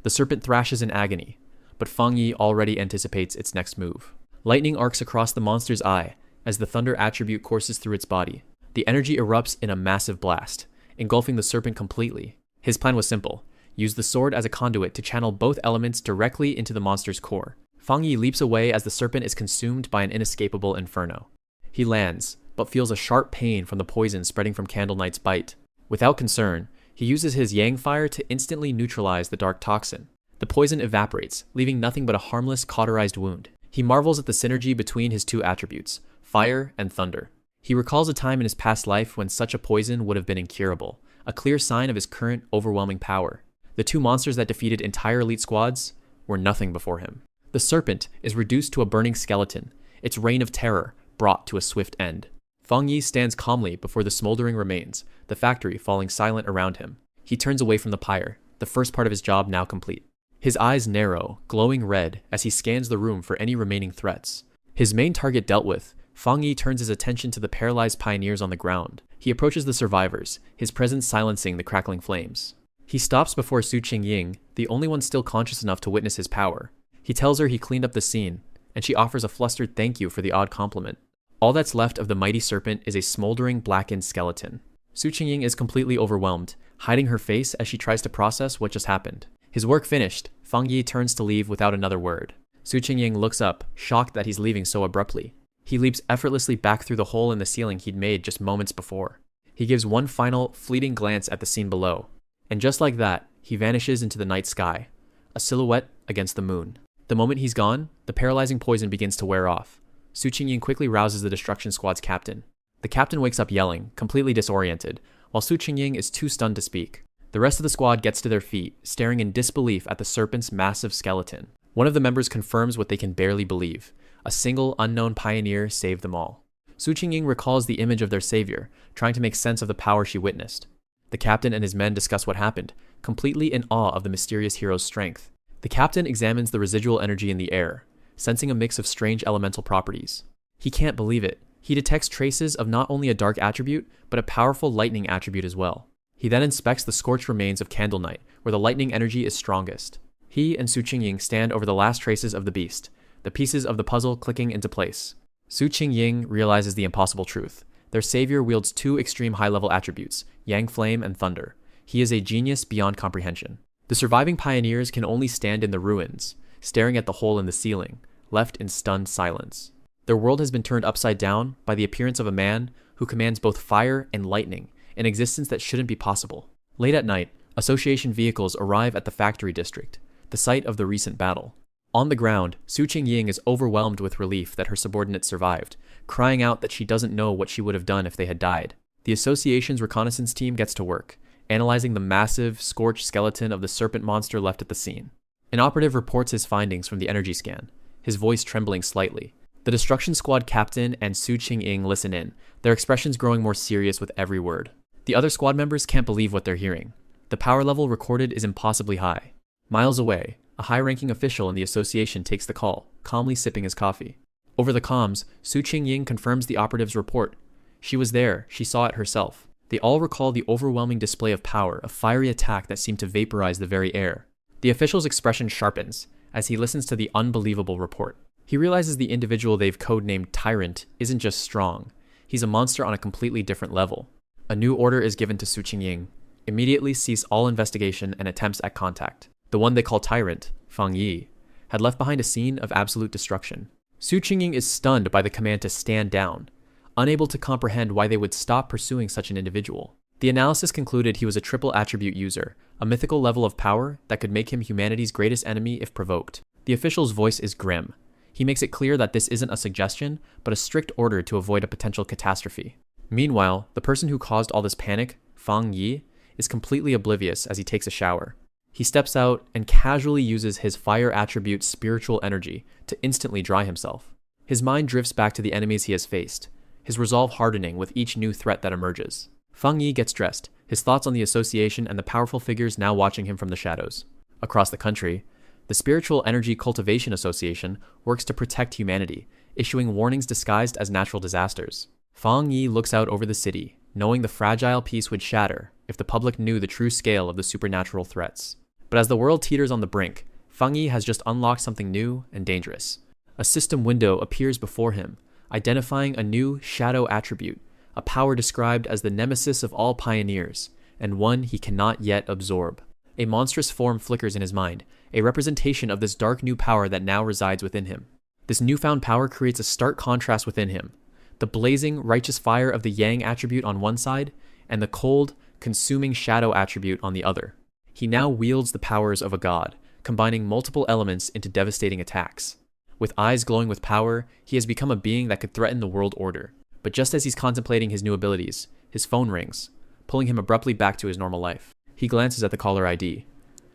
A: The serpent thrashes in agony, but Feng Yi already anticipates its next move. Lightning arcs across the monster's eye as the thunder attribute courses through its body. The energy erupts in a massive blast, engulfing the serpent completely. His plan was simple: use the sword as a conduit to channel both elements directly into the monster's core. Feng Yi leaps away as the serpent is consumed by an inescapable inferno. He lands, but feels a sharp pain from the poison spreading from Candle Knight's bite. Without concern, he uses his Yang Fire to instantly neutralize the dark toxin. The poison evaporates, leaving nothing but a harmless, cauterized wound. He marvels at the synergy between his two attributes, fire and thunder. He recalls a time in his past life when such a poison would have been incurable, a clear sign of his current, overwhelming power. The two monsters that defeated entire elite squads were nothing before him. The serpent is reduced to a burning skeleton, its reign of terror brought to a swift end. Feng Yi stands calmly before the smoldering remains, the factory falling silent around him. He turns away from the pyre, the first part of his job now complete. His eyes narrow, glowing red as he scans the room for any remaining threats. His main target dealt with, Fang Yi turns his attention to the paralyzed pioneers on the ground. He approaches the survivors, his presence silencing the crackling flames. He stops before Su Qingying, the only one still conscious enough to witness his power. He tells her he cleaned up the scene, and she offers a flustered thank you for the odd compliment. All that's left of the mighty serpent is a smoldering, blackened skeleton. Su Qingying is completely overwhelmed, hiding her face as she tries to process what just happened. His work finished, Fang Yi turns to leave without another word. Su Qingying looks up, shocked that he's leaving so abruptly. He leaps effortlessly back through the hole in the ceiling he'd made just moments before. He gives one final, fleeting glance at the scene below. And just like that, he vanishes into the night sky, a silhouette against the moon. The moment he's gone, the paralyzing poison begins to wear off. Su Qingying quickly rouses the destruction squad's captain. The captain wakes up yelling, completely disoriented, while Su Qingying is too stunned to speak. The rest of the squad gets to their feet, staring in disbelief at the serpent's massive skeleton. One of the members confirms what they can barely believe. A single unknown pioneer saved them all. Su Qingying recalls the image of their savior, trying to make sense of the power she witnessed. The captain and his men discuss what happened, completely in awe of the mysterious hero's strength. The captain examines the residual energy in the air, sensing a mix of strange elemental properties. He can't believe it. He detects traces of not only a dark attribute, but a powerful lightning attribute as well. He then inspects the scorched remains of Candle Night, where the lightning energy is strongest. He and Su Qingying stand over the last traces of the beast, the pieces of the puzzle clicking into place. Su Qingying realizes the impossible truth. Their savior wields two extreme high-level attributes, Yang Flame and Thunder. He is a genius beyond comprehension. The surviving pioneers can only stand in the ruins, staring at the hole in the ceiling, left in stunned silence. Their world has been turned upside down by the appearance of a man who commands both fire and lightning, an existence that shouldn't be possible. Late at night, Association vehicles arrive at the factory district, the site of the recent battle. On the ground, Su Qingying is overwhelmed with relief that her subordinates survived, crying out that she doesn't know what she would have done if they had died. The association's reconnaissance team gets to work, analyzing the massive, scorched skeleton of the serpent monster left at the scene. An operative reports his findings from the energy scan, his voice trembling slightly. The destruction squad captain and Su Qingying listen in, their expressions growing more serious with every word. The other squad members can't believe what they're hearing. The power level recorded is impossibly high. Miles away, a high-ranking official in the association takes the call, calmly sipping his coffee. Over the comms, Su Qingying confirms the operative's report. She was there, she saw it herself. They all recall the overwhelming display of power, a fiery attack that seemed to vaporize the very air. The official's expression sharpens as he listens to the unbelievable report. He realizes the individual they've codenamed Tyrant isn't just strong. He's a monster on a completely different level. A new order is given to Su Qingying. Immediately cease all investigation and attempts at contact. The one they call Tyrant, Fang Yi, had left behind a scene of absolute destruction. Su Qingying is stunned by the command to stand down, unable to comprehend why they would stop pursuing such an individual. The analysis concluded he was a triple attribute user, a mythical level of power that could make him humanity's greatest enemy if provoked. The official's voice is grim. He makes it clear that this isn't a suggestion, but a strict order to avoid a potential catastrophe. Meanwhile, the person who caused all this panic, Fang Yi, is completely oblivious as he takes a shower. He steps out and casually uses his fire attribute's spiritual energy to instantly dry himself. His mind drifts back to the enemies he has faced, his resolve hardening with each new threat that emerges. Fang Yi gets dressed, his thoughts on the association and the powerful figures now watching him from the shadows. Across the country, the Spiritual Energy Cultivation Association works to protect humanity, issuing warnings disguised as natural disasters. Fang Yi looks out over the city, knowing the fragile peace would shatter if the public knew the true scale of the supernatural threats. But as the world teeters on the brink, Fang Yi has just unlocked something new and dangerous. A system window appears before him, identifying a new shadow attribute, a power described as the nemesis of all pioneers, and one he cannot yet absorb. A monstrous form flickers in his mind, a representation of this dark new power that now resides within him. This newfound power creates a stark contrast within him. The blazing, righteous fire of the Yang attribute on one side, and the cold, consuming shadow attribute on the other. He now wields the powers of a god, combining multiple elements into devastating attacks. With eyes glowing with power, he has become a being that could threaten the world order. But just as he's contemplating his new abilities, his phone rings, pulling him abruptly back to his normal life. He glances at the caller ID.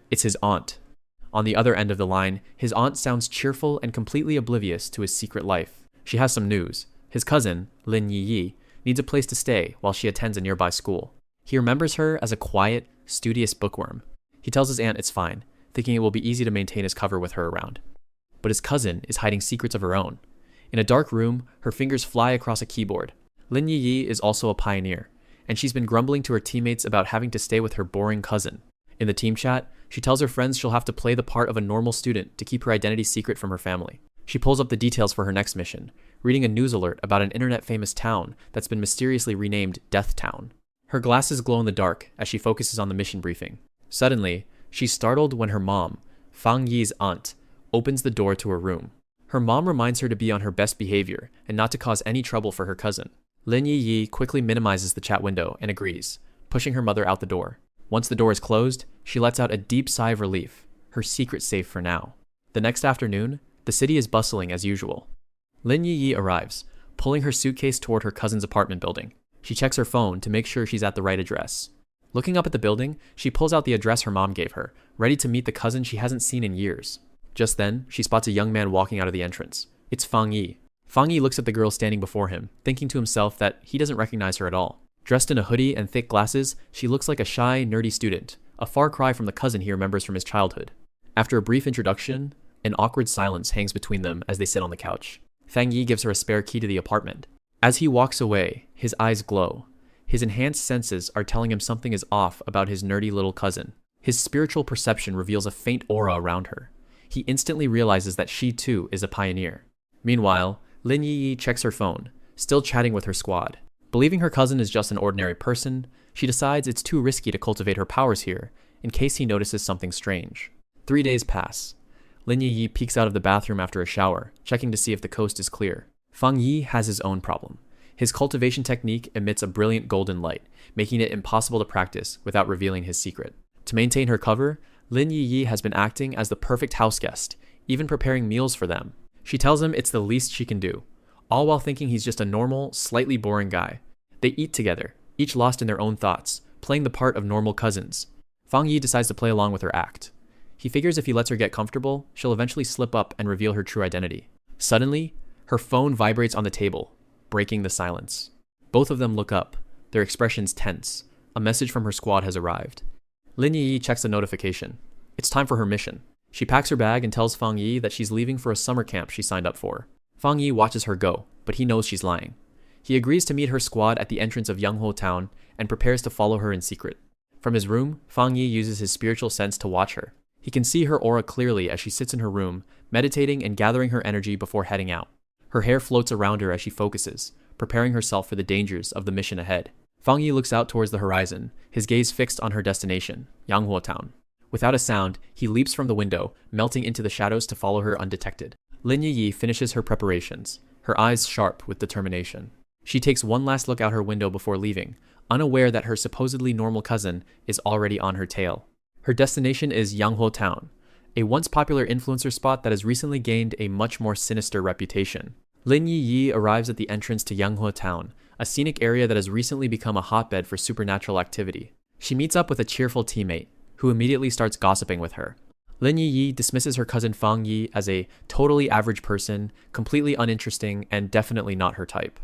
A: It's his aunt. On the other end of the line, his aunt sounds cheerful and completely oblivious to his secret life. She has some news. His cousin, Lin Yi, needs a place to stay while she attends a nearby school. He remembers her as a quiet, studious bookworm. He tells his aunt it's fine, thinking it will be easy to maintain his cover with her around. But his cousin is hiding secrets of her own. In a dark room, her fingers fly across a keyboard. Lin Yi is also a pioneer, and she's been grumbling to her teammates about having to stay with her boring cousin. In the team chat, she tells her friends she'll have to play the part of a normal student to keep her identity secret from her family. She pulls up the details for her next mission, reading a news alert about an internet-famous town that's been mysteriously renamed Death Town. Her glasses glow in the dark as she focuses on the mission briefing. Suddenly, she's startled when her mom, Fang Yi's aunt, opens the door to her room. Her mom reminds her to be on her best behavior and not to cause any trouble for her cousin. Lin Yi quickly minimizes the chat window and agrees, pushing her mother out the door. Once the door is closed, she lets out a deep sigh of relief, her secret safe for now. The next afternoon, the city is bustling as usual. Lin Yi arrives, pulling her suitcase toward her cousin's apartment building. She checks her phone to make sure she's at the right address. Looking up at the building, she pulls out the address her mom gave her, ready to meet the cousin she hasn't seen in years. Just then, she spots a young man walking out of the entrance. It's Fang Yi. Fang Yi looks at the girl standing before him, thinking to himself that he doesn't recognize her at all. Dressed in a hoodie and thick glasses, she looks like a shy, nerdy student, a far cry from the cousin he remembers from his childhood. After a brief introduction, an awkward silence hangs between them as they sit on the couch. Fang Yi gives her a spare key to the apartment. As he walks away, his eyes glow. His enhanced senses are telling him something is off about his nerdy little cousin. His spiritual perception reveals a faint aura around her. He instantly realizes that she too is a pioneer. Meanwhile, Lin Yi checks her phone, still chatting with her squad. Believing her cousin is just an ordinary person, she decides it's too risky to cultivate her powers here, in case he notices something strange. 3 days pass. Lin Yi peeks out of the bathroom after a shower, checking to see if the coast is clear. Fang Yi has his own problem. His cultivation technique emits a brilliant golden light, making it impossible to practice without revealing his secret. To maintain her cover, Lin Yi has been acting as the perfect house guest, even preparing meals for them. She tells him it's the least she can do, all while thinking he's just a normal, slightly boring guy. They eat together, each lost in their own thoughts, playing the part of normal cousins. Fang Yi decides to play along with her act. He figures if he lets her get comfortable, she'll eventually slip up and reveal her true identity. Suddenly, her phone vibrates on the table, breaking the silence. Both of them look up, their expressions tense. A message from her squad has arrived. Lin Yi checks the notification. It's time for her mission. She packs her bag and tells Fang Yi that she's leaving for a summer camp she signed up for. Fang Yi watches her go, but he knows she's lying. He agrees to meet her squad at the entrance of Yanghuo Town and prepares to follow her in secret. From his room, Fang Yi uses his spiritual sense to watch her. He can see her aura clearly as she sits in her room, meditating and gathering her energy before heading out. Her hair floats around her as she focuses, preparing herself for the dangers of the mission ahead. Fang Yi looks out towards the horizon, his gaze fixed on her destination, Yanghuo Town. Without a sound, he leaps from the window, melting into the shadows to follow her undetected. Lin Yi finishes her preparations, her eyes sharp with determination. She takes one last look out her window before leaving, unaware that her supposedly normal cousin is already on her tail. Her destination is Yanghuo Town, a once popular influencer spot that has recently gained a much more sinister reputation. Lin Yi arrives at the entrance to Yanghuo Town, a scenic area that has recently become a hotbed for supernatural activity. She meets up with a cheerful teammate, who immediately starts gossiping with her. Lin Yi dismisses her cousin Fang Yi as a totally average person, completely uninteresting, and definitely not her type.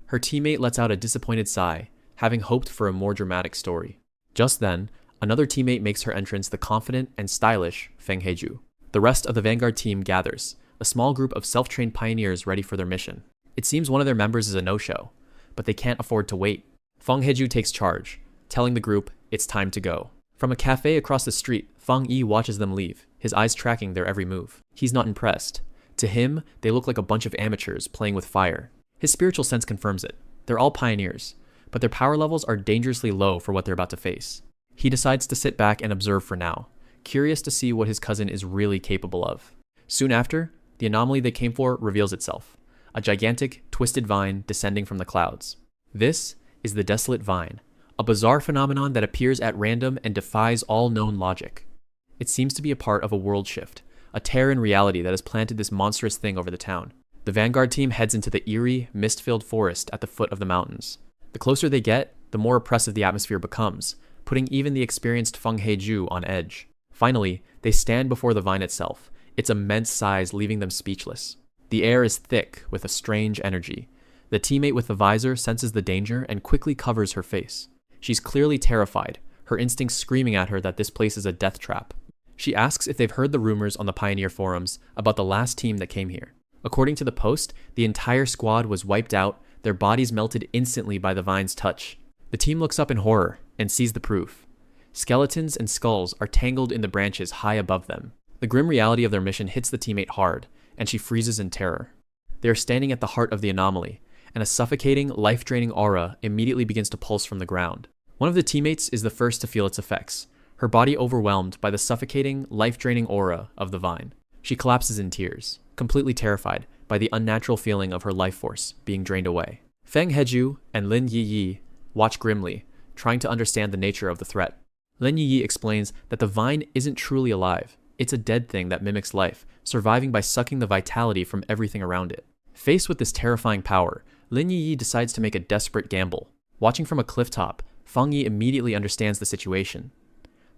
A: Her teammate lets out a disappointed sigh, having hoped for a more dramatic story. Just then, another teammate makes her entrance, the confident and stylish Feng Heju. The rest of the Vanguard team gathers, a small group of self-trained pioneers ready for their mission. It seems one of their members is a no-show, but they can't afford to wait. Feng Heju takes charge, telling the group it's time to go. From a cafe across the street, Fang Yi watches them leave, his eyes tracking their every move. He's not impressed. To him, they look like a bunch of amateurs playing with fire. His spiritual sense confirms it. They're all pioneers, but their power levels are dangerously low for what they're about to face. He decides to sit back and observe for now, curious to see what his cousin is really capable of. Soon after, the anomaly they came for reveals itself, a gigantic, twisted vine descending from the clouds. This is the Desolate Vine, a bizarre phenomenon that appears at random and defies all known logic. It seems to be a part of a world shift, a tear in reality that has planted this monstrous thing over the town. The Vanguard team heads into the eerie, mist-filled forest at the foot of the mountains. The closer they get, the more oppressive the atmosphere becomes, putting even the experienced Feng Heju on edge. Finally, they stand before the vine itself, its immense size leaving them speechless. The air is thick with a strange energy. The teammate with the visor senses the danger and quickly covers her face. She's clearly terrified, her instincts screaming at her that this place is a death trap. She asks if they've heard the rumors on the Pioneer forums about the last team that came here. According to the post, the entire squad was wiped out, their bodies melted instantly by the vine's touch. The team looks up in horror and sees the proof. Skeletons and skulls are tangled in the branches high above them. The grim reality of their mission hits the teammate hard, and she freezes in terror. They are standing at the heart of the anomaly, and a suffocating, life-draining aura immediately begins to pulse from the ground. One of the teammates is the first to feel its effects, her body overwhelmed by the suffocating, life-draining aura of the vine. She collapses in tears, completely terrified by the unnatural feeling of her life force being drained away. Feng Heju and Lin Yiyi watch grimly, trying to understand the nature of the threat. Lin Yiyi explains that the vine isn't truly alive. It's a dead thing that mimics life, surviving by sucking the vitality from everything around it. Faced with this terrifying power, Lin Yiyi decides to make a desperate gamble. Watching from a cliff top, Feng Yi immediately understands the situation.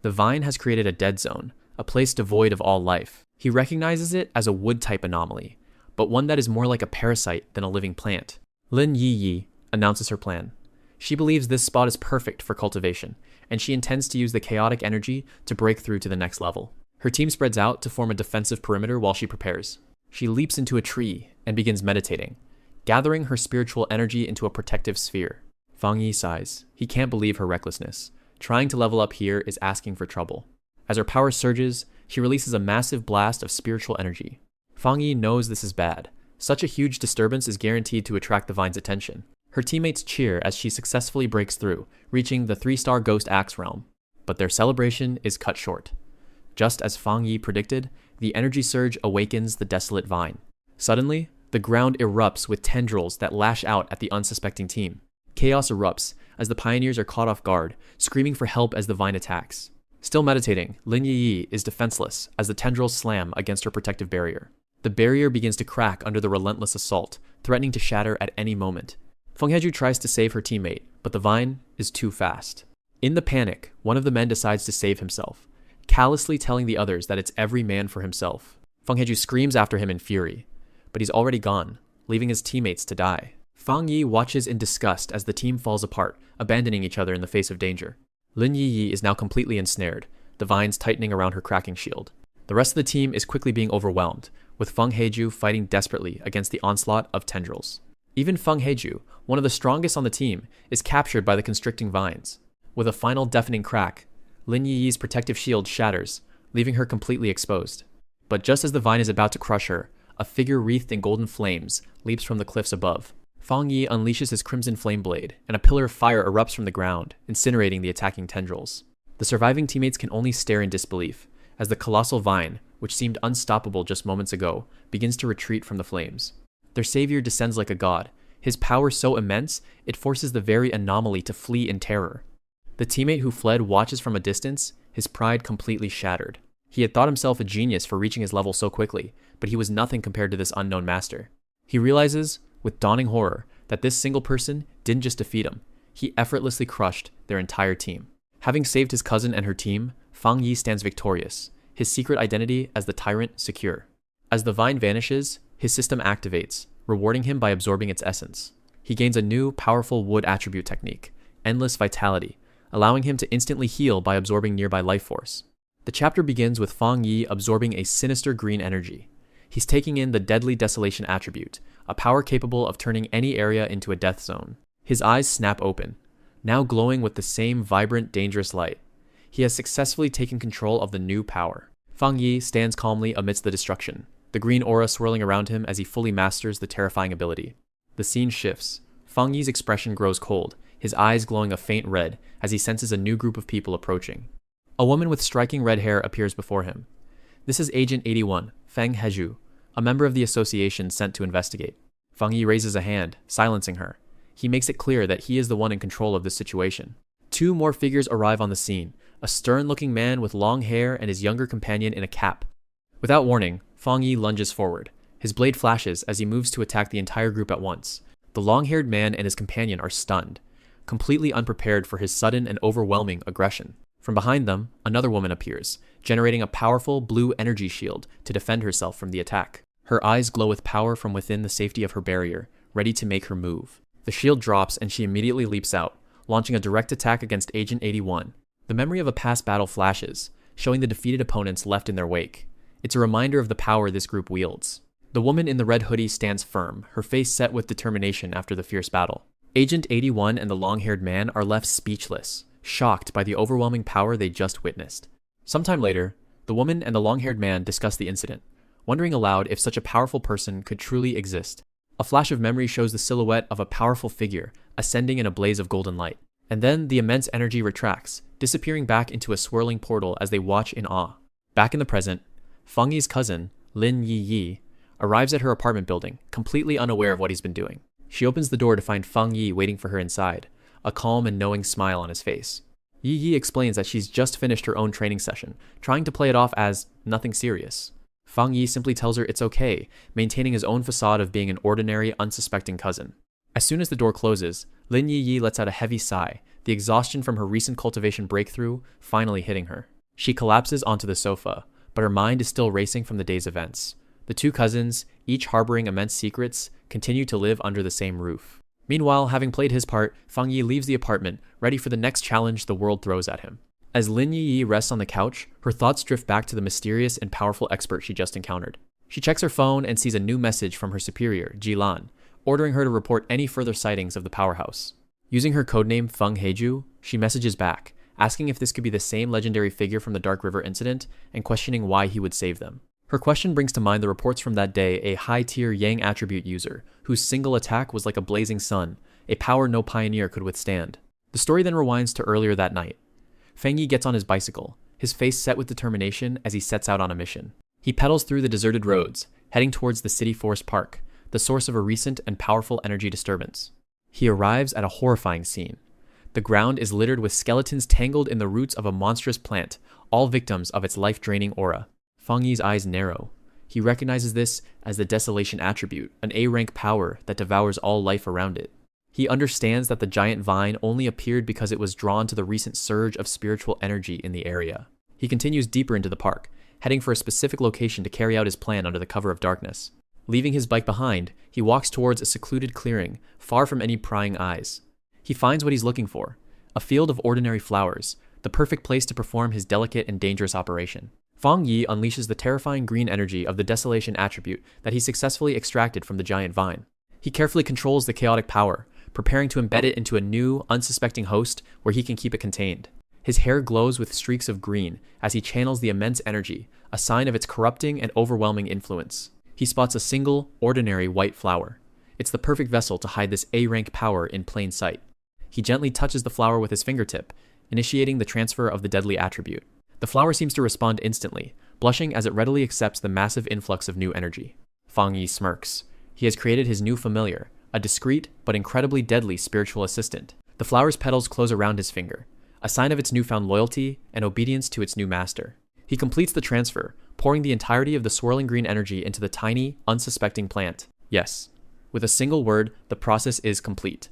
A: The vine has created a dead zone, a place devoid of all life. He recognizes it as a wood-type anomaly, but one that is more like a parasite than a living plant. Lin Yiyi announces her plan. She believes this spot is perfect for cultivation, and she intends to use the chaotic energy to break through to the next level. Her team spreads out to form a defensive perimeter while she prepares. She leaps into a tree and begins meditating, gathering her spiritual energy into a protective sphere. Feng Yi sighs. He can't believe her recklessness. Trying to level up here is asking for trouble. As her power surges, she releases a massive blast of spiritual energy. Feng Yi knows this is bad. Such a huge disturbance is guaranteed to attract the vine's attention. Her teammates cheer as she successfully breaks through, reaching the 3-star Ghost Axe realm. But their celebration is cut short. Just as Feng Yi predicted, the energy surge awakens the desolate vine. Suddenly, the ground erupts with tendrils that lash out at the unsuspecting team. Chaos erupts as the pioneers are caught off guard, screaming for help as the vine attacks. Still meditating, Lin Yiyi is defenseless as the tendrils slam against her protective barrier. The barrier begins to crack under the relentless assault, threatening to shatter at any moment. Feng Heju tries to save her teammate, but the vine is too fast. In the panic, one of the men decides to save himself, callously telling the others that it's every man for himself. Feng Heju screams after him in fury, but he's already gone, leaving his teammates to die. Feng Yi watches in disgust as the team falls apart, abandoning each other in the face of danger. Lin Yiyi is now completely ensnared, the vines tightening around her cracking shield. The rest of the team is quickly being overwhelmed, with Feng Heju fighting desperately against the onslaught of tendrils. Even Feng Heju, one of the strongest on the team, is captured by the constricting vines. With a final deafening crack, Lin Yiyi's protective shield shatters, leaving her completely exposed. But just as the vine is about to crush her, a figure wreathed in golden flames leaps from the cliffs above. Feng Yi unleashes his crimson flame blade, and a pillar of fire erupts from the ground, incinerating the attacking tendrils. The surviving teammates can only stare in disbelief, as the colossal vine, which seemed unstoppable just moments ago, begins to retreat from the flames. Their savior descends like a god, his power so immense, it forces the very anomaly to flee in terror. The teammate who fled watches from a distance, his pride completely shattered. He had thought himself a genius for reaching his level so quickly, but he was nothing compared to this unknown master. He realizes, with dawning horror, that this single person didn't just defeat him, he effortlessly crushed their entire team. Having saved his cousin and her team, Feng Yi stands victorious, his secret identity as the tyrant secure. As the vine vanishes, his system activates, rewarding him by absorbing its essence. He gains a new, powerful wood attribute technique, Endless Vitality, allowing him to instantly heal by absorbing nearby life force. The chapter begins with Feng Yi absorbing a sinister green energy. He's taking in the Deadly Desolation attribute, a power capable of turning any area into a death zone. His eyes snap open, now glowing with the same vibrant, dangerous light. He has successfully taken control of the new power. Feng Yi stands calmly amidst the destruction, the green aura swirling around him as he fully masters the terrifying ability. The scene shifts. Feng Yi's expression grows cold, his eyes glowing a faint red as he senses a new group of people approaching. A woman with striking red hair appears before him. This is Agent 81, Feng Heju, a member of the association sent to investigate. Feng Yi raises a hand, silencing her. He makes it clear that he is the one in control of this situation. Two more figures arrive on the scene, a stern-looking man with long hair and his younger companion in a cap. Without warning, Feng Yi lunges forward. His blade flashes as he moves to attack the entire group at once. The long-haired man and his companion are stunned, completely unprepared for his sudden and overwhelming aggression. From behind them, another woman appears, generating a powerful blue energy shield to defend herself from the attack. Her eyes glow with power from within the safety of her barrier, ready to make her move. The shield drops and she immediately leaps out, launching a direct attack against Agent 81. The memory of a past battle flashes. showing the defeated opponents left in their wake. It's a reminder of the power this group wields. The woman in the red hoodie stands firm, her face set with determination after the fierce battle. Agent 81 and the long-haired man are left speechless, shocked by the overwhelming power they just witnessed. Sometime later, the woman and the long-haired man discuss the incident, wondering aloud if such a powerful person could truly exist. A flash of memory shows the silhouette of a powerful figure ascending in a blaze of golden light. And then the immense energy retracts, disappearing back into a swirling portal as they watch in awe. Back in the present, Feng Yi's cousin, Lin Yi, arrives at her apartment building, completely unaware of what he's been doing. She opens the door to find Feng Yi waiting for her inside, a calm and knowing smile on his face. Yi explains that she's just finished her own training session, trying to play it off as nothing serious. Feng Yi simply tells her it's okay, maintaining his own facade of being an ordinary, unsuspecting cousin. As soon as the door closes, Lin Yi lets out a heavy sigh, the exhaustion from her recent cultivation breakthrough finally hitting her. She collapses onto the sofa, but her mind is still racing from the day's events. The two cousins, each harboring immense secrets, continue to live under the same roof. Meanwhile, having played his part, Feng Yi leaves the apartment, ready for the next challenge the world throws at him. As Lin Yi rests on the couch, her thoughts drift back to the mysterious and powerful expert she just encountered. She checks her phone and sees a new message from her superior, Jilan, ordering her to report any further sightings of the powerhouse. Using her codename Feng Heiju, she messages back, asking if this could be the same legendary figure from the Dark River incident and questioning why he would save them. Her question brings to mind the reports from that day a high-tier Yang attribute user, whose single attack was like a blazing sun, a power no pioneer could withstand. The story then rewinds to earlier that night. Feng Yi gets on his bicycle, his face set with determination as he sets out on a mission. He pedals through the deserted roads, heading towards the city forest park, the source of a recent and powerful energy disturbance. He arrives at a horrifying scene. The ground is littered with skeletons tangled in the roots of a monstrous plant, all victims of its life-draining aura. Feng Yi's eyes narrow. He recognizes this as the Desolation attribute, an A-rank power that devours all life around it. He understands that the giant vine only appeared because it was drawn to the recent surge of spiritual energy in the area. He continues deeper into the park, heading for a specific location to carry out his plan under the cover of darkness. Leaving his bike behind, he walks towards a secluded clearing, far from any prying eyes. He finds what he's looking for, a field of ordinary flowers, the perfect place to perform his delicate and dangerous operation. Feng Yi unleashes the terrifying green energy of the Desolation attribute that he successfully extracted from the giant vine. He carefully controls the chaotic power, preparing to embed it into a new, unsuspecting host where he can keep it contained. His hair glows with streaks of green as he channels the immense energy, a sign of its corrupting and overwhelming influence. He spots a single, ordinary white flower. It's the perfect vessel to hide this A-rank power in plain sight. He gently touches the flower with his fingertip, initiating the transfer of the deadly attribute. The flower seems to respond instantly, blushing as it readily accepts the massive influx of new energy. Feng Yi smirks. He has created his new familiar, a discreet but incredibly deadly spiritual assistant. The flower's petals close around his finger, a sign of its newfound loyalty and obedience to its new master. He completes the transfer, pouring the entirety of the swirling green energy into the tiny, unsuspecting plant. Yes, with a single word, the process is complete.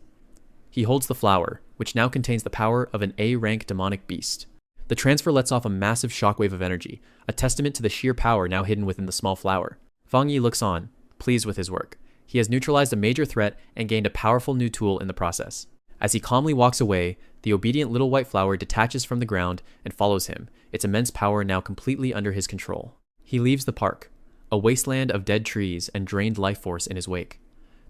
A: He holds the flower, which now contains the power of an A-rank demonic beast. The transfer lets off a massive shockwave of energy, a testament to the sheer power now hidden within the small flower. Feng Yi looks on, pleased with his work. He has neutralized a major threat and gained a powerful new tool in the process. As he calmly walks away, the obedient little white flower detaches from the ground and follows him, its immense power now completely under his control. He leaves the park, a wasteland of dead trees and drained life force in his wake.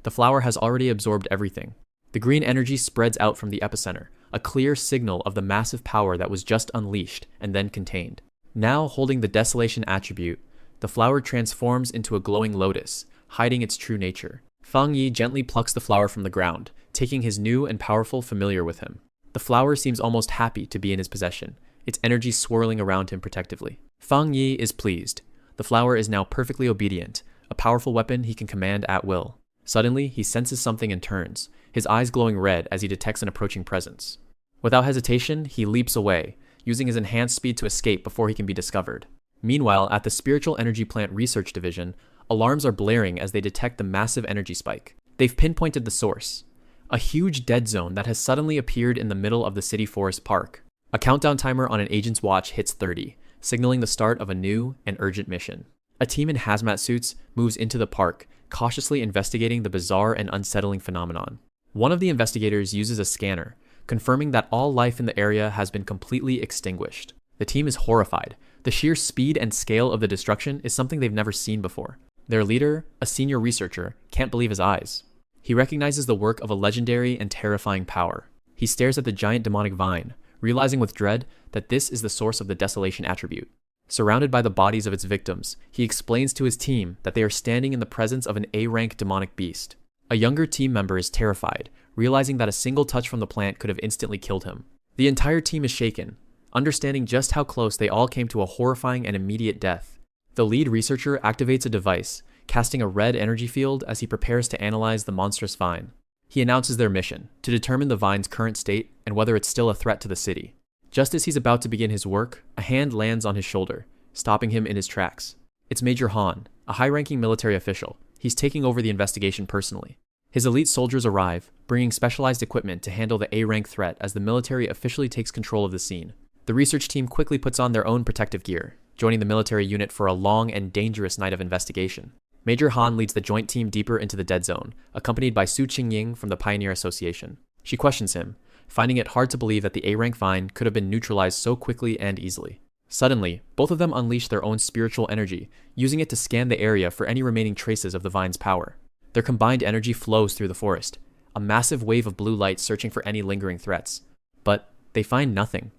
A: The flower has already absorbed everything. The green energy spreads out from the epicenter, a clear signal of the massive power that was just unleashed and then contained. Now holding the Desolation attribute, the flower transforms into a glowing lotus, hiding its true nature. Feng Yi gently plucks the flower from the ground, taking his new and powerful familiar with him. The flower seems almost happy to be in his possession, its energy swirling around him protectively. Feng Yi is pleased. The flower is now perfectly obedient, a powerful weapon he can command at will. Suddenly, he senses something and turns, his eyes glowing red as he detects an approaching presence. Without hesitation, he leaps away, using his enhanced speed to escape before he can be discovered. Meanwhile, at the Spiritual Energy Plant Research Division, alarms are blaring as they detect the massive energy spike. They've pinpointed the source, a huge dead zone that has suddenly appeared in the middle of the city forest park. A countdown timer on an agent's watch hits 30, signaling the start of a new and urgent mission. A team in hazmat suits moves into the park, cautiously investigating the bizarre and unsettling phenomenon. One of the investigators uses a scanner, confirming that all life in the area has been completely extinguished. The team is horrified. The sheer speed and scale of the destruction is something they've never seen before. Their leader, a senior researcher, can't believe his eyes. He recognizes the work of a legendary and terrifying power. He stares at the giant demonic vine, realizing with dread that this is the source of the desolation attribute. Surrounded by the bodies of its victims, he explains to his team that they are standing in the presence of an A-rank demonic beast. A younger team member is terrified, realizing that a single touch from the plant could have instantly killed him. The entire team is shaken, understanding just how close they all came to a horrifying and immediate death. The lead researcher activates a device, casting a red energy field as he prepares to analyze the monstrous vine. He announces their mission, to determine the vine's current state and whether it's still a threat to the city. Just as he's about to begin his work, a hand lands on his shoulder, stopping him in his tracks. It's Major Han, a high-ranking military official. He's taking over the investigation personally. His elite soldiers arrive, bringing specialized equipment to handle the A-rank threat as the military officially takes control of the scene. The research team quickly puts on their own protective gear, joining the military unit for a long and dangerous night of investigation. Major Han leads the joint team deeper into the dead zone, accompanied by Su Qingying from the Pioneer Association. She questions him, finding it hard to believe that the A-rank vine could have been neutralized so quickly and easily. Suddenly, both of them unleash their own spiritual energy, using it to scan the area for any remaining traces of the vine's power. Their combined energy flows through the forest, a massive wave of blue light searching for any lingering threats. But they find nothing.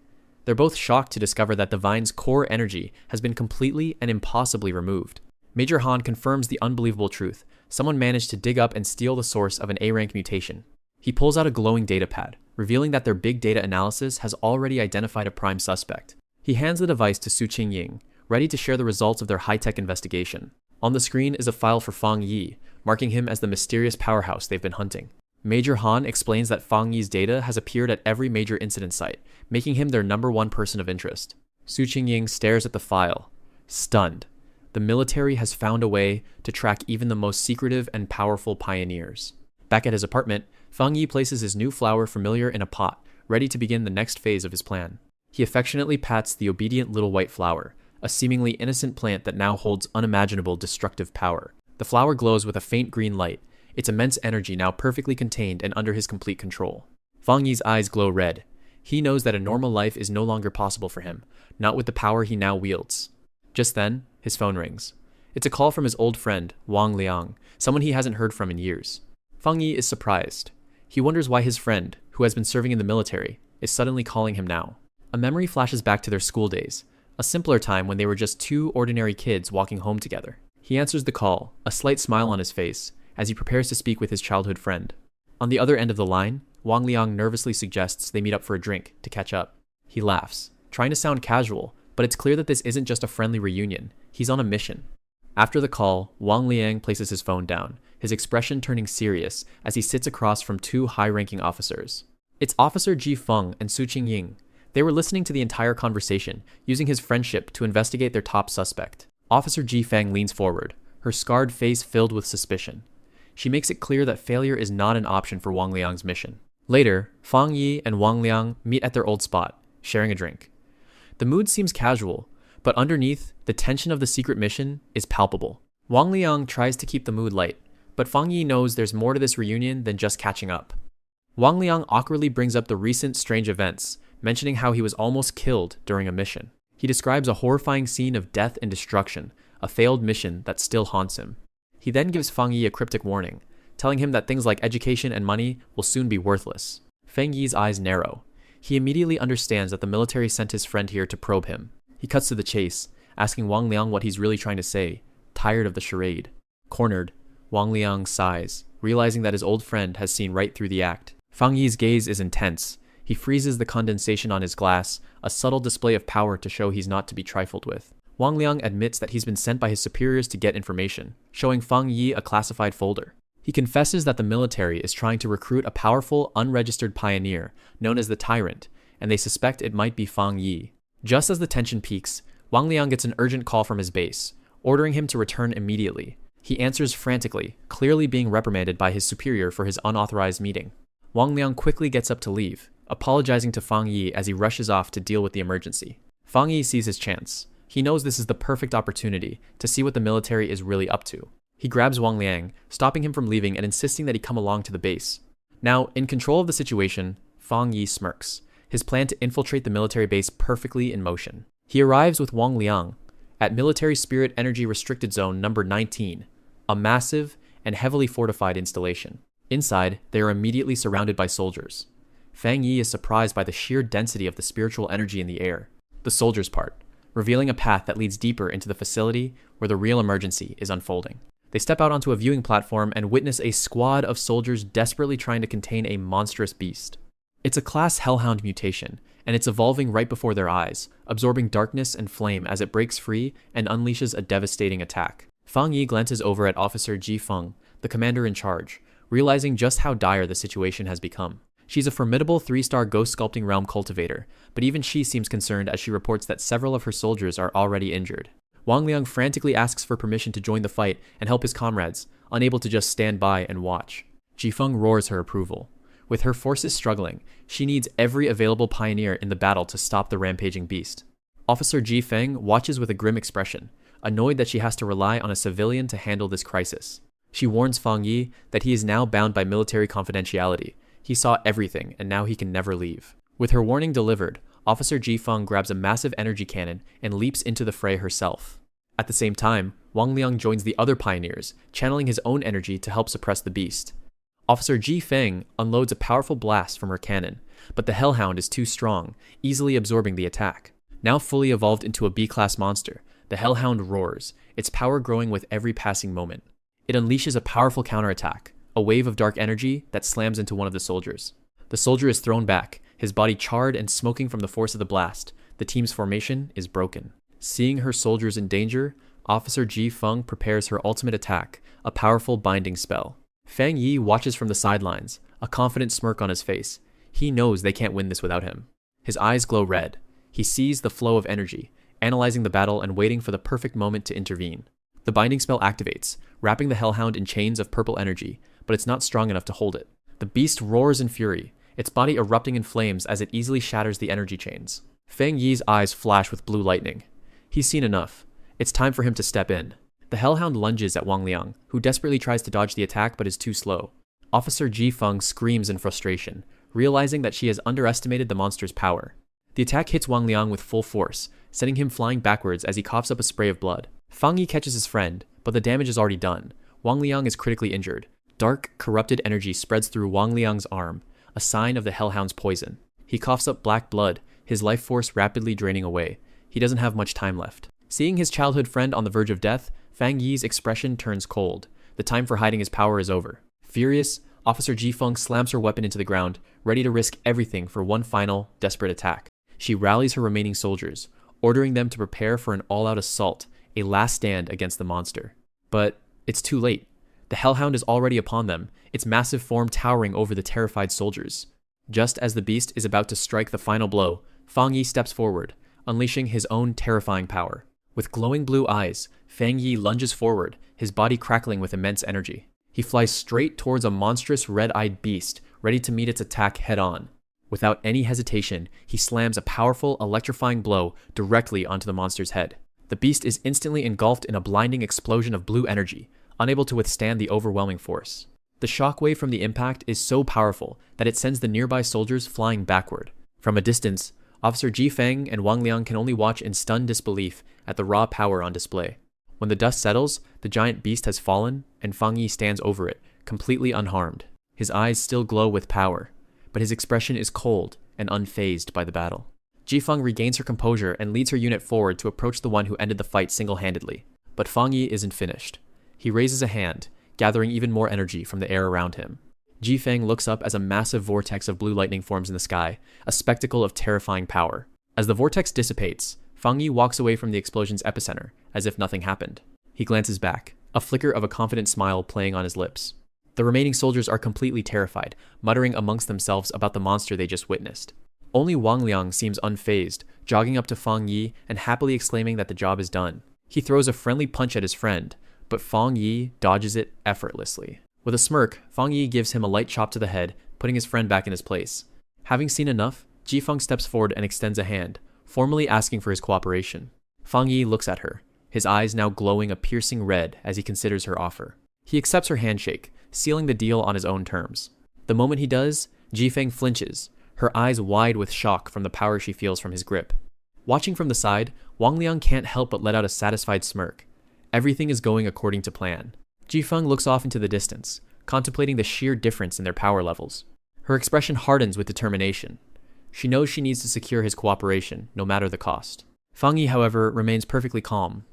A: They're both shocked to discover that the vine's core energy has been completely and impossibly removed. Major Han confirms the unbelievable truth. Someone managed to dig up and steal the source of an A-rank mutation. He pulls out a glowing datapad, revealing that their big data analysis has already identified a prime suspect. He hands the device to Su Qingying, ready to share the results of their high-tech investigation. On the screen is a file for Fang Yi, marking him as the mysterious powerhouse they've been hunting. Major Han explains that Fang Yi's data has appeared at every major incident site, making him their #1 person of interest. Su Qingying stares at the file, stunned. The military has found a way to track even the most secretive and powerful pioneers. Back at his apartment, Fang Yi places his new flower familiar in a pot, ready to begin the next phase of his plan. He affectionately pats the obedient little white flower, a seemingly innocent plant that now holds unimaginable destructive power. The flower glows with a faint green light, its immense energy now perfectly contained and under his complete control. Fang Yi's eyes glow red. He knows that a normal life is no longer possible for him, not with the power he now wields. Just then, his phone rings. It's a call from his old friend, Wang Liang, someone he hasn't heard from in years. Fang Yi is surprised. He wonders why his friend, who has been serving in the military, is suddenly calling him now. A memory flashes back to their school days, a simpler time when they were just two ordinary kids walking home together. He answers the call, a slight smile on his face, as he prepares to speak with his childhood friend. On the other end of the line, Wang Liang nervously suggests they meet up for a drink to catch up. He laughs, trying to sound casual, but it's clear that this isn't just a friendly reunion. He's on a mission. After the call, Wang Liang places his phone down, his expression turning serious as he sits across from two high-ranking officers. It's Officer Ji Feng and Su Qingying. They were listening to the entire conversation, using his friendship to investigate their top suspect. Officer Ji Feng leans forward, her scarred face filled with suspicion. She makes it clear that failure is not an option for Wang Liang's mission. Later, Fang Yi and Wang Liang meet at their old spot, sharing a drink. The mood seems casual, but underneath, the tension of the secret mission is palpable. Wang Liang tries to keep the mood light, but Fang Yi knows there's more to this reunion than just catching up. Wang Liang awkwardly brings up the recent strange events, mentioning how he was almost killed during a mission. He describes a horrifying scene of death and destruction, a failed mission that still haunts him. He then gives Fang Yi a cryptic warning, telling him that things like education and money will soon be worthless. Fang Yi's eyes narrow. He immediately understands that the military sent his friend here to probe him. He cuts to the chase, asking Wang Liang what he's really trying to say, tired of the charade. Cornered, Wang Liang sighs, realizing that his old friend has seen right through the act. Fang Yi's gaze is intense. He freezes the condensation on his glass, a subtle display of power to show he's not to be trifled with. Wang Liang admits that he's been sent by his superiors to get information, showing Fang Yi a classified folder. He confesses that the military is trying to recruit a powerful, unregistered pioneer known as the Tyrant, and they suspect it might be Fang Yi. Just as the tension peaks, Wang Liang gets an urgent call from his base, ordering him to return immediately. He answers frantically, clearly being reprimanded by his superior for his unauthorized meeting. Wang Liang quickly gets up to leave, apologizing to Fang Yi as he rushes off to deal with the emergency. Fang Yi sees his chance. He knows this is the perfect opportunity to see what the military is really up to. He grabs Wang Liang, stopping him from leaving and insisting that he come along to the base. Now, in control of the situation, Fang Yi smirks. his plan to infiltrate the military base perfectly in motion. He arrives with Wang Liang at Military Spirit Energy Restricted Zone number 19, a massive and heavily fortified installation. Inside, they are immediately surrounded by soldiers. Fang Yi is surprised by the sheer density of the spiritual energy in the air. The soldiers part, revealing a path that leads deeper into the facility where the real emergency is unfolding. They step out onto a viewing platform and witness a squad of soldiers desperately trying to contain a monstrous beast. It's a class Hellhound mutation, and it's evolving right before their eyes, absorbing darkness and flame as it breaks free and unleashes a devastating attack. Fang Yi glances over at Officer Ji Feng, the commander in charge, realizing just how dire the situation has become. She's a formidable 3-star ghost sculpting realm cultivator, but even she seems concerned as she reports that several of her soldiers are already injured. Wang Liang frantically asks for permission to join the fight and help his comrades, unable to just stand by and watch. Ji Feng roars her approval. With her forces struggling, she needs every available pioneer in the battle to stop the rampaging beast. Officer Ji Feng watches with a grim expression, annoyed that she has to rely on a civilian to handle this crisis. She warns Fang Yi that he is now bound by military confidentiality. He saw everything, and now he can never leave. With her warning delivered, Officer Ji Feng grabs a massive energy cannon and leaps into the fray herself. At the same time, Wang Liang joins the other pioneers, channeling his own energy to help suppress the beast. Officer Ji Feng unloads a powerful blast from her cannon, but the Hellhound is too strong, easily absorbing the attack. Now fully evolved into a B-class monster, the Hellhound roars, its power growing with every passing moment. It unleashes a powerful counterattack, a wave of dark energy that slams into one of the soldiers. The soldier is thrown back, his body charred and smoking from the force of the blast. The team's formation is broken. Seeing her soldiers in danger, Officer Ji Feng prepares her ultimate attack, a powerful binding spell. Fang Yi watches from the sidelines, a confident smirk on his face. He knows they can't win this without him. His eyes glow red. He sees the flow of energy, analyzing the battle and waiting for the perfect moment to intervene. The binding spell activates, wrapping the Hellhound in chains of purple energy, but it's not strong enough to hold it. The beast roars in fury, its body erupting in flames as it easily shatters the energy chains. Fang Yi's eyes flash with blue lightning. He's seen enough. It's time for him to step in. The Hellhound lunges at Wang Liang, who desperately tries to dodge the attack but is too slow. Officer Ji Feng screams in frustration, realizing that she has underestimated the monster's power. The attack hits Wang Liang with full force, sending him flying backwards as he coughs up a spray of blood. Fang Yi catches his friend, but the damage is already done. Wang Liang is critically injured. Dark, corrupted energy spreads through Wang Liang's arm, a sign of the Hellhound's poison. He coughs up black blood, his life force rapidly draining away. He doesn't have much time left. Seeing his childhood friend on the verge of death, Fang Yi's expression turns cold. The time for hiding his power is over. Furious, Officer Ji Feng slams her weapon into the ground, ready to risk everything for one final, desperate attack. She rallies her remaining soldiers, ordering them to prepare for an all-out assault, a last stand against the monster. But it's too late. The Hellhound is already upon them, its massive form towering over the terrified soldiers. Just as the beast is about to strike the final blow, Fang Yi steps forward, unleashing his own terrifying power. With glowing blue eyes, Fang Yi lunges forward, his body crackling with immense energy. He flies straight towards a monstrous red-eyed beast, ready to meet its attack head-on. Without any hesitation, he slams a powerful, electrifying blow directly onto the monster's head. The beast is instantly engulfed in a blinding explosion of blue energy, unable to withstand the overwhelming force. The shockwave from the impact is so powerful that it sends the nearby soldiers flying backward. From a distance, Officer Ji Feng and Wang Liang can only watch in stunned disbelief at the raw power on display. When the dust settles, the giant beast has fallen, and Fang Yi stands over it, completely unharmed. His eyes still glow with power, but his expression is cold and unfazed by the battle. Ji Feng regains her composure and leads her unit forward to approach the one who ended the fight single-handedly. But Fang Yi isn't finished. He raises a hand, gathering even more energy from the air around him. Ji Feng looks up as a massive vortex of blue lightning forms in the sky, a spectacle of terrifying power. As the vortex dissipates, Fang Yi walks away from the explosion's epicenter, as if nothing happened. He glances back, a flicker of a confident smile playing on his lips. The remaining soldiers are completely terrified, muttering amongst themselves about the monster they just witnessed. Only Wang Liang seems unfazed, jogging up to Fang Yi and happily exclaiming that the job is done. He throws a friendly punch at his friend, but Fang Yi dodges it effortlessly. With a smirk, Fang Yi gives him a light chop to the head, putting his friend back in his place. Having seen enough, Ji Feng steps forward and extends a hand, formally asking for his cooperation. Fang Yi looks at her, his eyes now glowing a piercing red as he considers her offer. He accepts her handshake, sealing the deal on his own terms. The moment he does, Ji Feng flinches, her eyes wide with shock from the power she feels from his grip. Watching from the side, Wang Liang can't help but let out a satisfied smirk. Everything is going according to plan. Jifeng looks off into the distance, contemplating the sheer difference in their power levels. Her expression hardens with determination. She knows she needs to secure his cooperation, no matter the cost. Fang Yi, however, remains perfectly calm.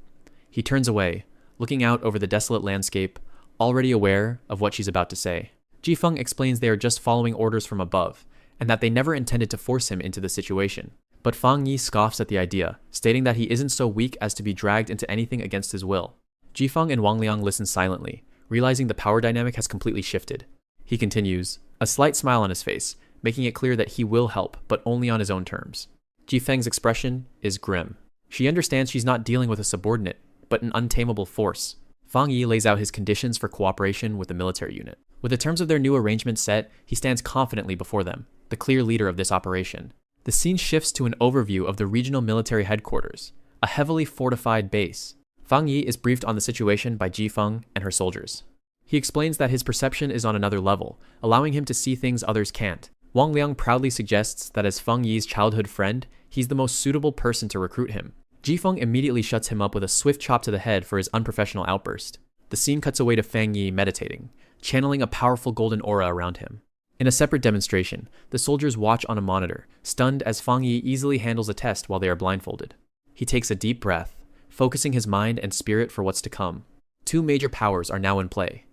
A: He turns away, looking out over the desolate landscape, already aware of what she's about to say. Jifeng explains they are just following orders from above, and that they never intended to force him into the situation. But Fang Yi scoffs at the idea, stating that he isn't so weak as to be dragged into anything against his will. Jifeng and Wang Liang listen silently, realizing the power dynamic has completely shifted. He continues, a slight smile on his face, making it clear that he will help, but only on his own terms. Jifeng's expression is grim. She understands she's not dealing with a subordinate, but an untamable force. Fang Yi lays out his conditions for cooperation with the military unit. With the terms of their new arrangement set, he stands confidently before them, the clear leader of this operation. The scene shifts to an overview of the regional military headquarters, a heavily fortified base. Fang Yi is briefed on the situation by Jifeng and her soldiers. He explains that his perception is on another level, allowing him to see things others can't. Wang Liang proudly suggests that as Fang Yi's childhood friend, he's the most suitable person to recruit him. Jifeng immediately shuts him up with a swift chop to the head for his unprofessional outburst. The scene cuts away to Fang Yi meditating, channeling a powerful golden aura around him. In a separate demonstration, the soldiers watch on a monitor, stunned as Fang Yi easily handles a test while they are blindfolded. He takes a deep breath, focusing his mind and spirit for what's to come. Two major powers are now in play.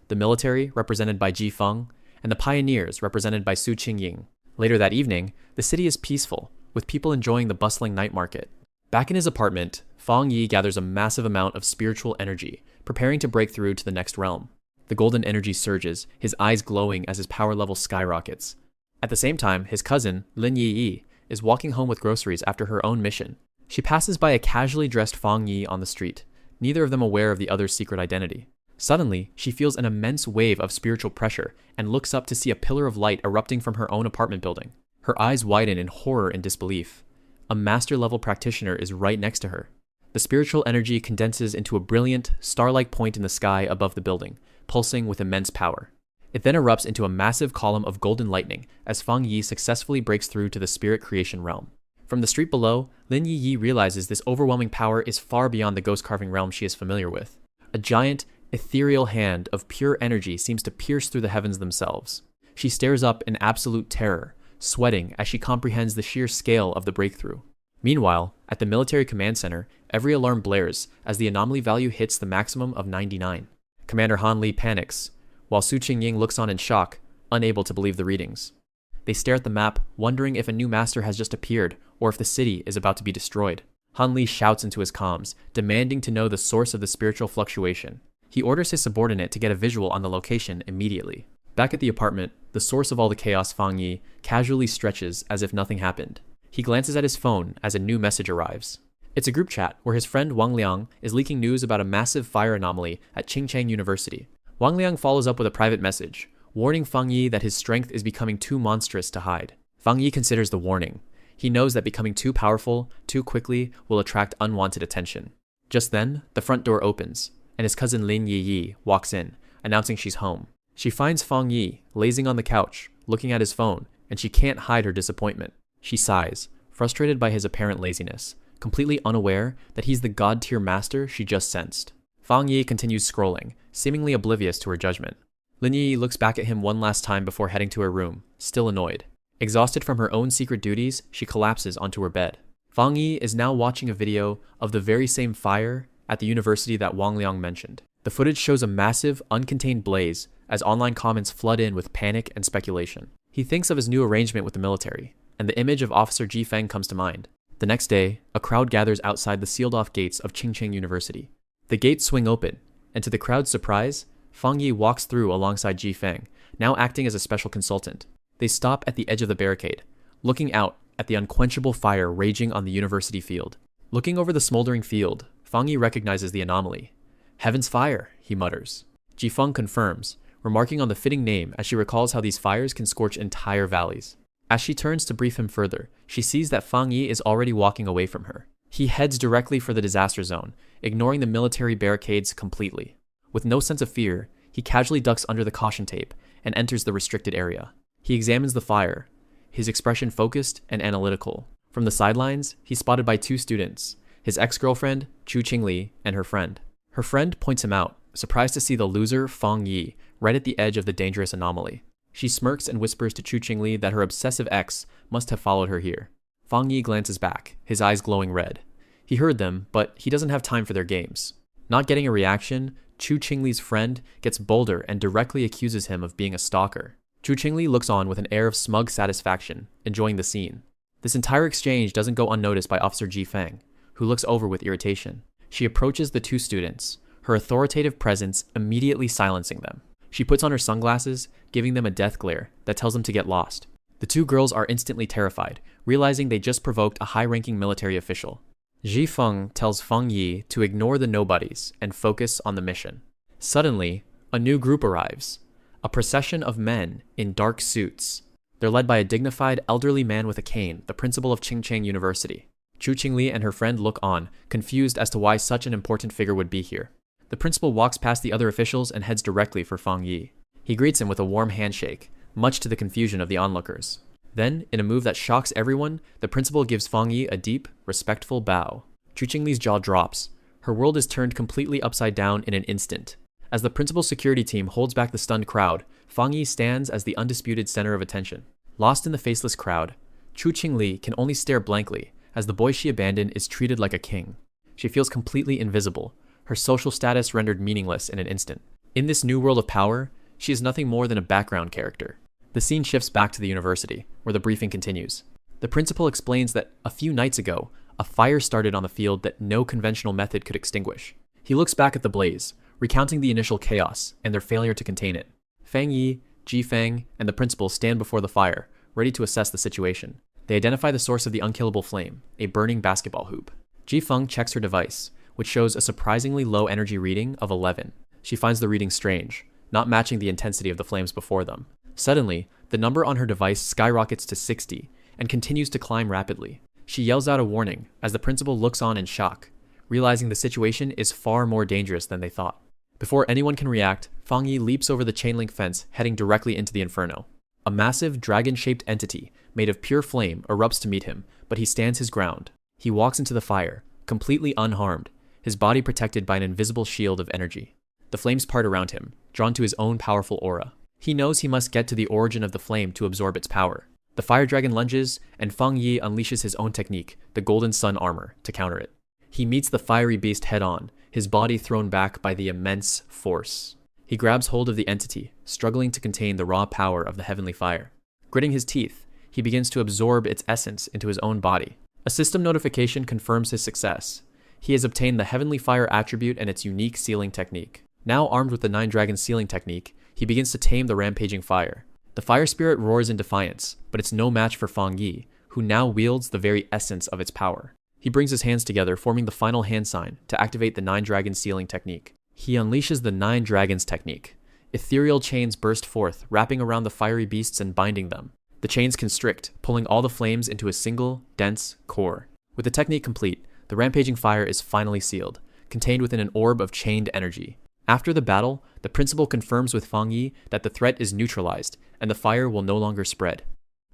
A: The military, represented by Jifeng, and the pioneers, represented by Su Qingying. Later that evening, the city is peaceful, with people enjoying the bustling night market. Back in his apartment, Fang Yi gathers a massive amount of spiritual energy, preparing to break through to the next realm. The golden energy surges, his eyes glowing as his power level skyrockets. At the same time, his cousin, Lin Yi, is walking home with groceries after her own mission. She passes by a casually dressed Fang Yi on the street, neither of them aware of the other's secret identity. Suddenly, she feels an immense wave of spiritual pressure and looks up to see a pillar of light erupting from her own apartment building. Her eyes widen in horror and disbelief. A master-level practitioner is right next to her. The spiritual energy condenses into a brilliant, star-like point in the sky above the building, pulsing with immense power. It then erupts into a massive column of golden lightning as Fang Yi successfully breaks through to the spirit creation realm. From the street below, Lin Yi realizes this overwhelming power is far beyond the ghost carving realm she is familiar with. A giant, ethereal hand of pure energy seems to pierce through the heavens themselves. She stares up in absolute terror, sweating as she comprehends the sheer scale of the breakthrough. Meanwhile, at the military command center, every alarm blares as the anomaly value hits the maximum of 99. Commander Han Li panics, while Su Qingying looks on in shock, unable to believe the readings. They stare at the map, wondering if a new master has just appeared, or if the city is about to be destroyed. Han Li shouts into his comms, demanding to know the source of the spiritual fluctuation. He orders his subordinate to get a visual on the location immediately. Back at the apartment, the source of all the chaos, Fang Yi, casually stretches as if nothing happened. He glances at his phone as a new message arrives. It's a group chat where his friend Wang Liang is leaking news about a massive fire anomaly at Qingcheng University. Wang Liang follows up with a private message, warning Fang Yi that his strength is becoming too monstrous to hide. Fang Yi considers the warning. He knows that becoming too powerful, too quickly, will attract unwanted attention. Just then, the front door opens, and his cousin Lin Yi walks in, announcing she's home. She finds Fang Yi lazing on the couch, looking at his phone, and she can't hide her disappointment. She sighs, frustrated by his apparent laziness, completely unaware that he's the god-tier master she just sensed. Fang Yi continues scrolling, seemingly oblivious to her judgment. Lin Yi looks back at him one last time before heading to her room, still annoyed. Exhausted from her own secret duties, she collapses onto her bed. Fang Yi is now watching a video of the very same fire at the university that Wang Liang mentioned. The footage shows a massive, uncontained blaze as online comments flood in with panic and speculation. He thinks of his new arrangement with the military, and the image of Officer Jifeng comes to mind. The next day, a crowd gathers outside the sealed-off gates of Qingcheng University. The gates swing open, and to the crowd's surprise, Fang Yi walks through alongside Jifeng, now acting as a special consultant. They stop at the edge of the barricade, looking out at the unquenchable fire raging on the university field. Looking over the smoldering field, Fang Yi recognizes the anomaly. "Heaven's fire," he mutters. Jifeng confirms, remarking on the fitting name as she recalls how these fires can scorch entire valleys. As she turns to brief him further, she sees that Fang Yi is already walking away from her. He heads directly for the disaster zone, ignoring the military barricades completely. With no sense of fear, he casually ducks under the caution tape and enters the restricted area. He examines the fire, his expression focused and analytical. From the sidelines, he's spotted by two students, his ex-girlfriend, Chu Qingli, and her friend. Her friend points him out, surprised to see the loser Fang Yi right at the edge of the dangerous anomaly. She smirks and whispers to Chu Qingli that her obsessive ex must have followed her here. Fang Yi glances back, his eyes glowing red. He heard them, but he doesn't have time for their games. Not getting a reaction, Chu Qingli's friend gets bolder and directly accuses him of being a stalker. Chu Qingli looks on with an air of smug satisfaction, enjoying the scene. This entire exchange doesn't go unnoticed by Officer Ji Feng, who looks over with irritation. She approaches the two students, her authoritative presence immediately silencing them. She puts on her sunglasses, giving them a death glare that tells them to get lost. The two girls are instantly terrified, realizing they just provoked a high-ranking military official. Ji Feng tells Fang Yi to ignore the nobodies and focus on the mission. Suddenly, a new group arrives. A procession of men in dark suits. They're led by a dignified elderly man with a cane, the principal of Qingcheng University. Chu Qingli and her friend look on, confused as to why such an important figure would be here. The principal walks past the other officials and heads directly for Fang Yi. He greets him with a warm handshake, much to the confusion of the onlookers. Then, in a move that shocks everyone, the principal gives Fang Yi a deep, respectful bow. Chu Qingli's jaw drops. Her world is turned completely upside down in an instant. As the principal's security team holds back the stunned crowd, Fang Yi stands as the undisputed center of attention. Lost in the faceless crowd, Chu Qingli can only stare blankly as the boy she abandoned is treated like a king. She feels completely invisible, her social status rendered meaningless in an instant. In this new world of power, she is nothing more than a background character. The scene shifts back to the university, where the briefing continues. The principal explains that a few nights ago, a fire started on the field that no conventional method could extinguish. He looks back at the blaze, recounting the initial chaos and their failure to contain it. Fang Yi, Ji Feng, and the principal stand before the fire, ready to assess the situation. They identify the source of the unkillable flame, a burning basketball hoop. Ji Feng checks her device, which shows a surprisingly low energy reading of 11. She finds the reading strange, not matching the intensity of the flames before them. Suddenly, the number on her device skyrockets to 60 and continues to climb rapidly. She yells out a warning as the principal looks on in shock, realizing the situation is far more dangerous than they thought. Before anyone can react, Fang Yi leaps over the chain link fence, heading directly into the inferno. A massive dragon-shaped entity made of pure flame erupts to meet him, but he stands his ground. He walks into the fire, completely unharmed, his body protected by an invisible shield of energy. The flames part around him, drawn to his own powerful aura. He knows he must get to the origin of the flame to absorb its power. The fire dragon lunges, and Fang Yi unleashes his own technique, the Golden Sun Armor, to counter it. He meets the fiery beast head-on, his body thrown back by the immense force. He grabs hold of the entity, struggling to contain the raw power of the heavenly fire. Gritting his teeth, he begins to absorb its essence into his own body. A system notification confirms his success. He has obtained the heavenly fire attribute and its unique sealing technique. Now armed with the 9 dragon sealing technique, he begins to tame the rampaging fire. The fire spirit roars in defiance, but it's no match for Fang Yi, who now wields the very essence of its power. He brings his hands together, forming the final hand sign to activate the 9 dragon sealing technique. He unleashes the 9 dragons technique. Ethereal chains burst forth, wrapping around the fiery beasts and binding them. The chains constrict, pulling all the flames into a single, dense core. With the technique complete, the rampaging fire is finally sealed, contained within an orb of chained energy. After the battle, the principal confirms with Fang Yi that the threat is neutralized, and the fire will no longer spread.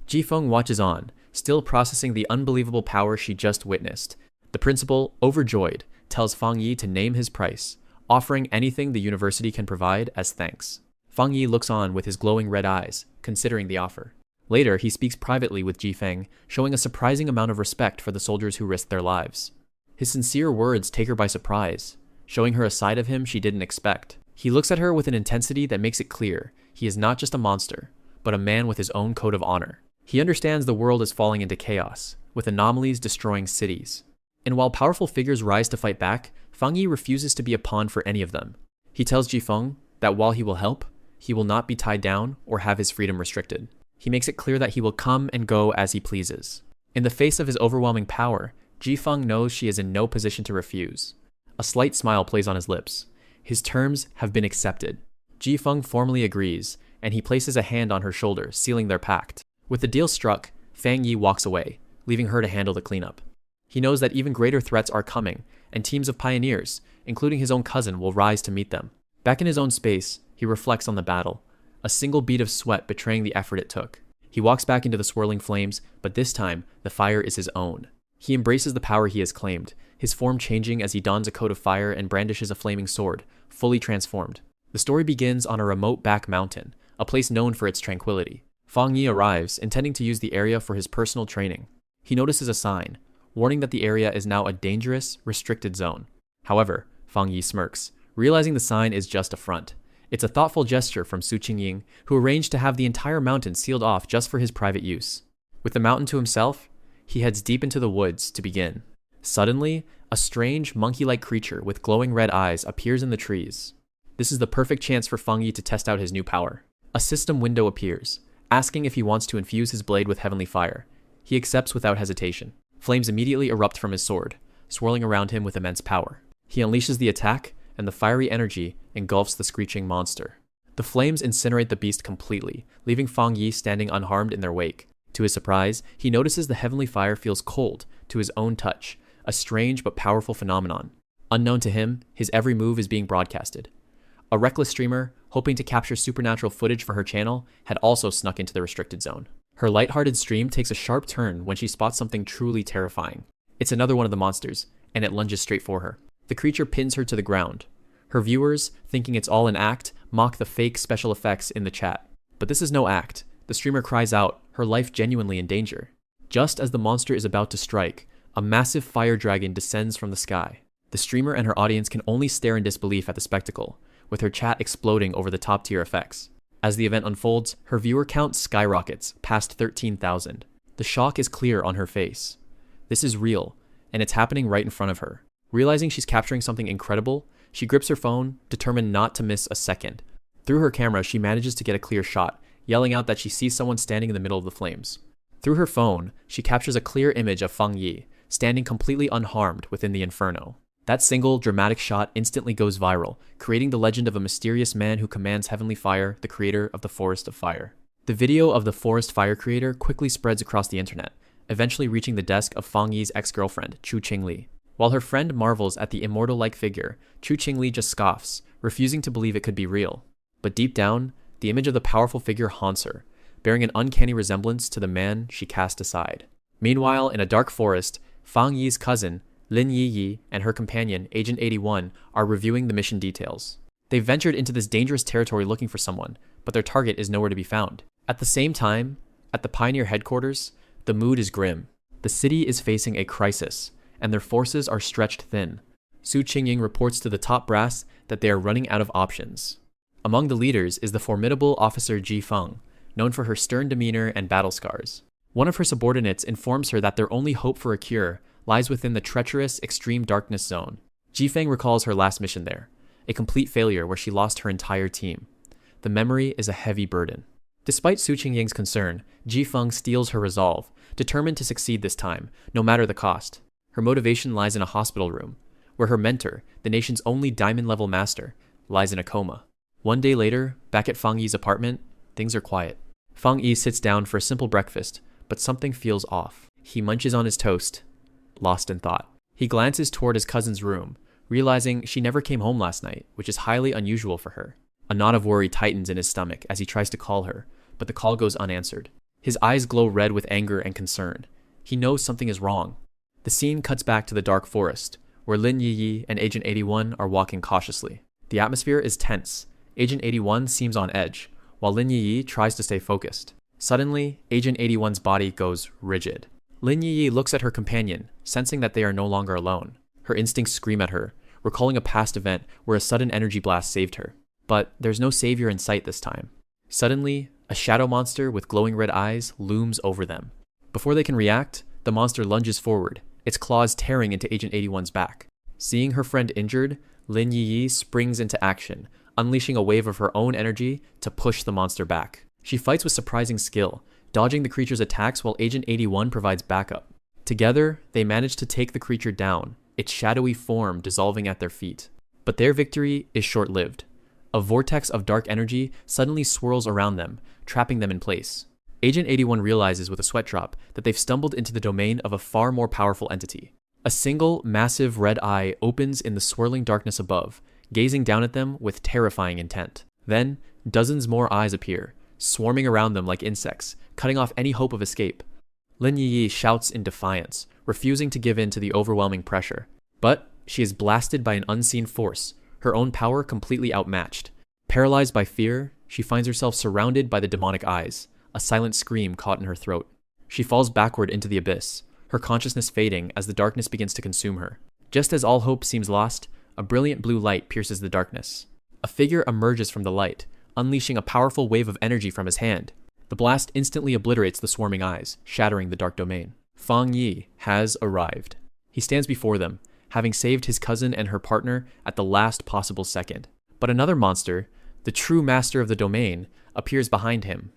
A: Ji Feng watches on, still processing the unbelievable power she just witnessed. The principal, overjoyed, tells Fang Yi to name his price, offering anything the university can provide as thanks. Fang Yi looks on with his glowing red eyes, considering the offer. Later, he speaks privately with Ji Feng, showing a surprising amount of respect for the soldiers who risked their lives. His sincere words take her by surprise, showing her a side of him she didn't expect. He looks at her with an intensity that makes it clear he is not just a monster, but a man with his own code of honor. He understands the world is falling into chaos, with anomalies destroying cities. And while powerful figures rise to fight back, Fang Yi refuses to be a pawn for any of them. He tells Ji Feng that while he will help, he will not be tied down or have his freedom restricted. He makes it clear that he will come and go as he pleases. In the face of his overwhelming power, Ji Feng knows she is in no position to refuse. A slight smile plays on his lips. His terms have been accepted. Ji Feng formally agrees, and he places a hand on her shoulder, sealing their pact. With the deal struck, Fang Yi walks away, leaving her to handle the cleanup. He knows that even greater threats are coming, and teams of pioneers, including his own cousin, will rise to meet them. Back in his own space, he reflects on the battle, a single bead of sweat betraying the effort it took. He walks back into the swirling flames, but this time, the fire is his own. He embraces the power he has claimed, his form changing as he dons a coat of fire and brandishes a flaming sword, fully transformed. The story begins on a remote back mountain, a place known for its tranquility. Fang Yi arrives, intending to use the area for his personal training. He notices a sign, warning that the area is now a dangerous, restricted zone. However, Fang Yi smirks, realizing the sign is just a front. It's a thoughtful gesture from Su Qingying, who arranged to have the entire mountain sealed off just for his private use. With the mountain to himself, he heads deep into the woods to begin. Suddenly, a strange, monkey-like creature with glowing red eyes appears in the trees. This is the perfect chance for Fang Yi to test out his new power. A system window appears, asking if he wants to infuse his blade with heavenly fire. He accepts without hesitation. Flames immediately erupt from his sword, swirling around him with immense power. He unleashes the attack, and the fiery energy engulfs the screeching monster. The flames incinerate the beast completely, leaving Fang Yi standing unharmed in their wake. To his surprise, he notices the heavenly fire feels cold to his own touch, a strange but powerful phenomenon. Unknown to him, his every move is being broadcasted. A reckless streamer, hoping to capture supernatural footage for her channel, had also snuck into the restricted zone. Her lighthearted stream takes a sharp turn when she spots something truly terrifying. It's another one of the monsters, and it lunges straight for her. The creature pins her to the ground. Her viewers, thinking it's all an act, mock the fake special effects in the chat. But this is no act. The streamer cries out, her life genuinely in danger. Just as the monster is about to strike, a massive fire dragon descends from the sky. The streamer and her audience can only stare in disbelief at the spectacle, with her chat exploding over the top-tier effects. As the event unfolds, her viewer count skyrockets past 13,000. The shock is clear on her face. This is real, and it's happening right in front of her. Realizing she's capturing something incredible, she grips her phone, determined not to miss a second. Through her camera, she manages to get a clear shot, yelling out that she sees someone standing in the middle of the flames. Through her phone, she captures a clear image of Fang Yi, standing completely unharmed within the inferno. That single, dramatic shot instantly goes viral, creating the legend of a mysterious man who commands heavenly fire, the creator of the Forest of Fire. The video of the Forest Fire creator quickly spreads across the internet, eventually reaching the desk of Fang Yi's ex-girlfriend, Chu Qingli. While her friend marvels at the immortal-like figure, Chu Qingli just scoffs, refusing to believe it could be real. But deep down, the image of the powerful figure haunts her, bearing an uncanny resemblance to the man she cast aside. Meanwhile, in a dark forest, Fang Yi's cousin, Lin Yiyi, and her companion, Agent 81, are reviewing the mission details. They've ventured into this dangerous territory looking for someone, but their target is nowhere to be found. At the same time, at the Pioneer headquarters, the mood is grim. The city is facing a crisis, and their forces are stretched thin. Su Qingying reports to the top brass that they are running out of options. Among the leaders is the formidable officer Ji Feng, known for her stern demeanor and battle scars. One of her subordinates informs her that their only hope for a cure lies within the treacherous extreme darkness zone. Ji Feng recalls her last mission there, a complete failure where she lost her entire team. The memory is a heavy burden. Despite Su Qingying's concern, Ji Feng steels her resolve, determined to succeed this time, no matter the cost. Her motivation lies in a hospital room, where her mentor, the nation's only diamond-level master, lies in a coma. One day later, back at Fang Yi's apartment, things are quiet. Fang Yi sits down for a simple breakfast, but something feels off. He munches on his toast, lost in thought. He glances toward his cousin's room, realizing she never came home last night, which is highly unusual for her. A knot of worry tightens in his stomach as he tries to call her, but the call goes unanswered. His eyes glow red with anger and concern. He knows something is wrong. The scene cuts back to the dark forest, where Lin Yiyi and Agent 81 are walking cautiously. The atmosphere is tense. Agent 81 seems on edge, while Lin Yiyi tries to stay focused. Suddenly, Agent 81's body goes rigid. Lin Yiyi looks at her companion, sensing that they are no longer alone. Her instincts scream at her, recalling a past event where a sudden energy blast saved her. But there's no savior in sight this time. Suddenly, a shadow monster with glowing red eyes looms over them. Before they can react, the monster lunges forward, its claws tearing into Agent 81's back. Seeing her friend injured, Lin Yiyi springs into action, unleashing a wave of her own energy to push the monster back. She fights with surprising skill, dodging the creature's attacks while Agent 81 provides backup. Together, they manage to take the creature down, its shadowy form dissolving at their feet. But their victory is short-lived. A vortex of dark energy suddenly swirls around them, trapping them in place. Agent 81 realizes with a sweat drop that they've stumbled into the domain of a far more powerful entity. A single, massive red eye opens in the swirling darkness above, gazing down at them with terrifying intent. Then, dozens more eyes appear, swarming around them like insects, cutting off any hope of escape. Lin Yi shouts in defiance, refusing to give in to the overwhelming pressure. But she is blasted by an unseen force, her own power completely outmatched. Paralyzed by fear, she finds herself surrounded by the demonic eyes, a silent scream caught in her throat. She falls backward into the abyss, her consciousness fading as the darkness begins to consume her. Just as all hope seems lost, a brilliant blue light pierces the darkness. A figure emerges from the light, unleashing a powerful wave of energy from his hand. The blast instantly obliterates the swarming eyes, shattering the dark domain. Fang Yi has arrived. He stands before them, having saved his cousin and her partner at the last possible second. But another monster, the true master of the domain, appears behind him.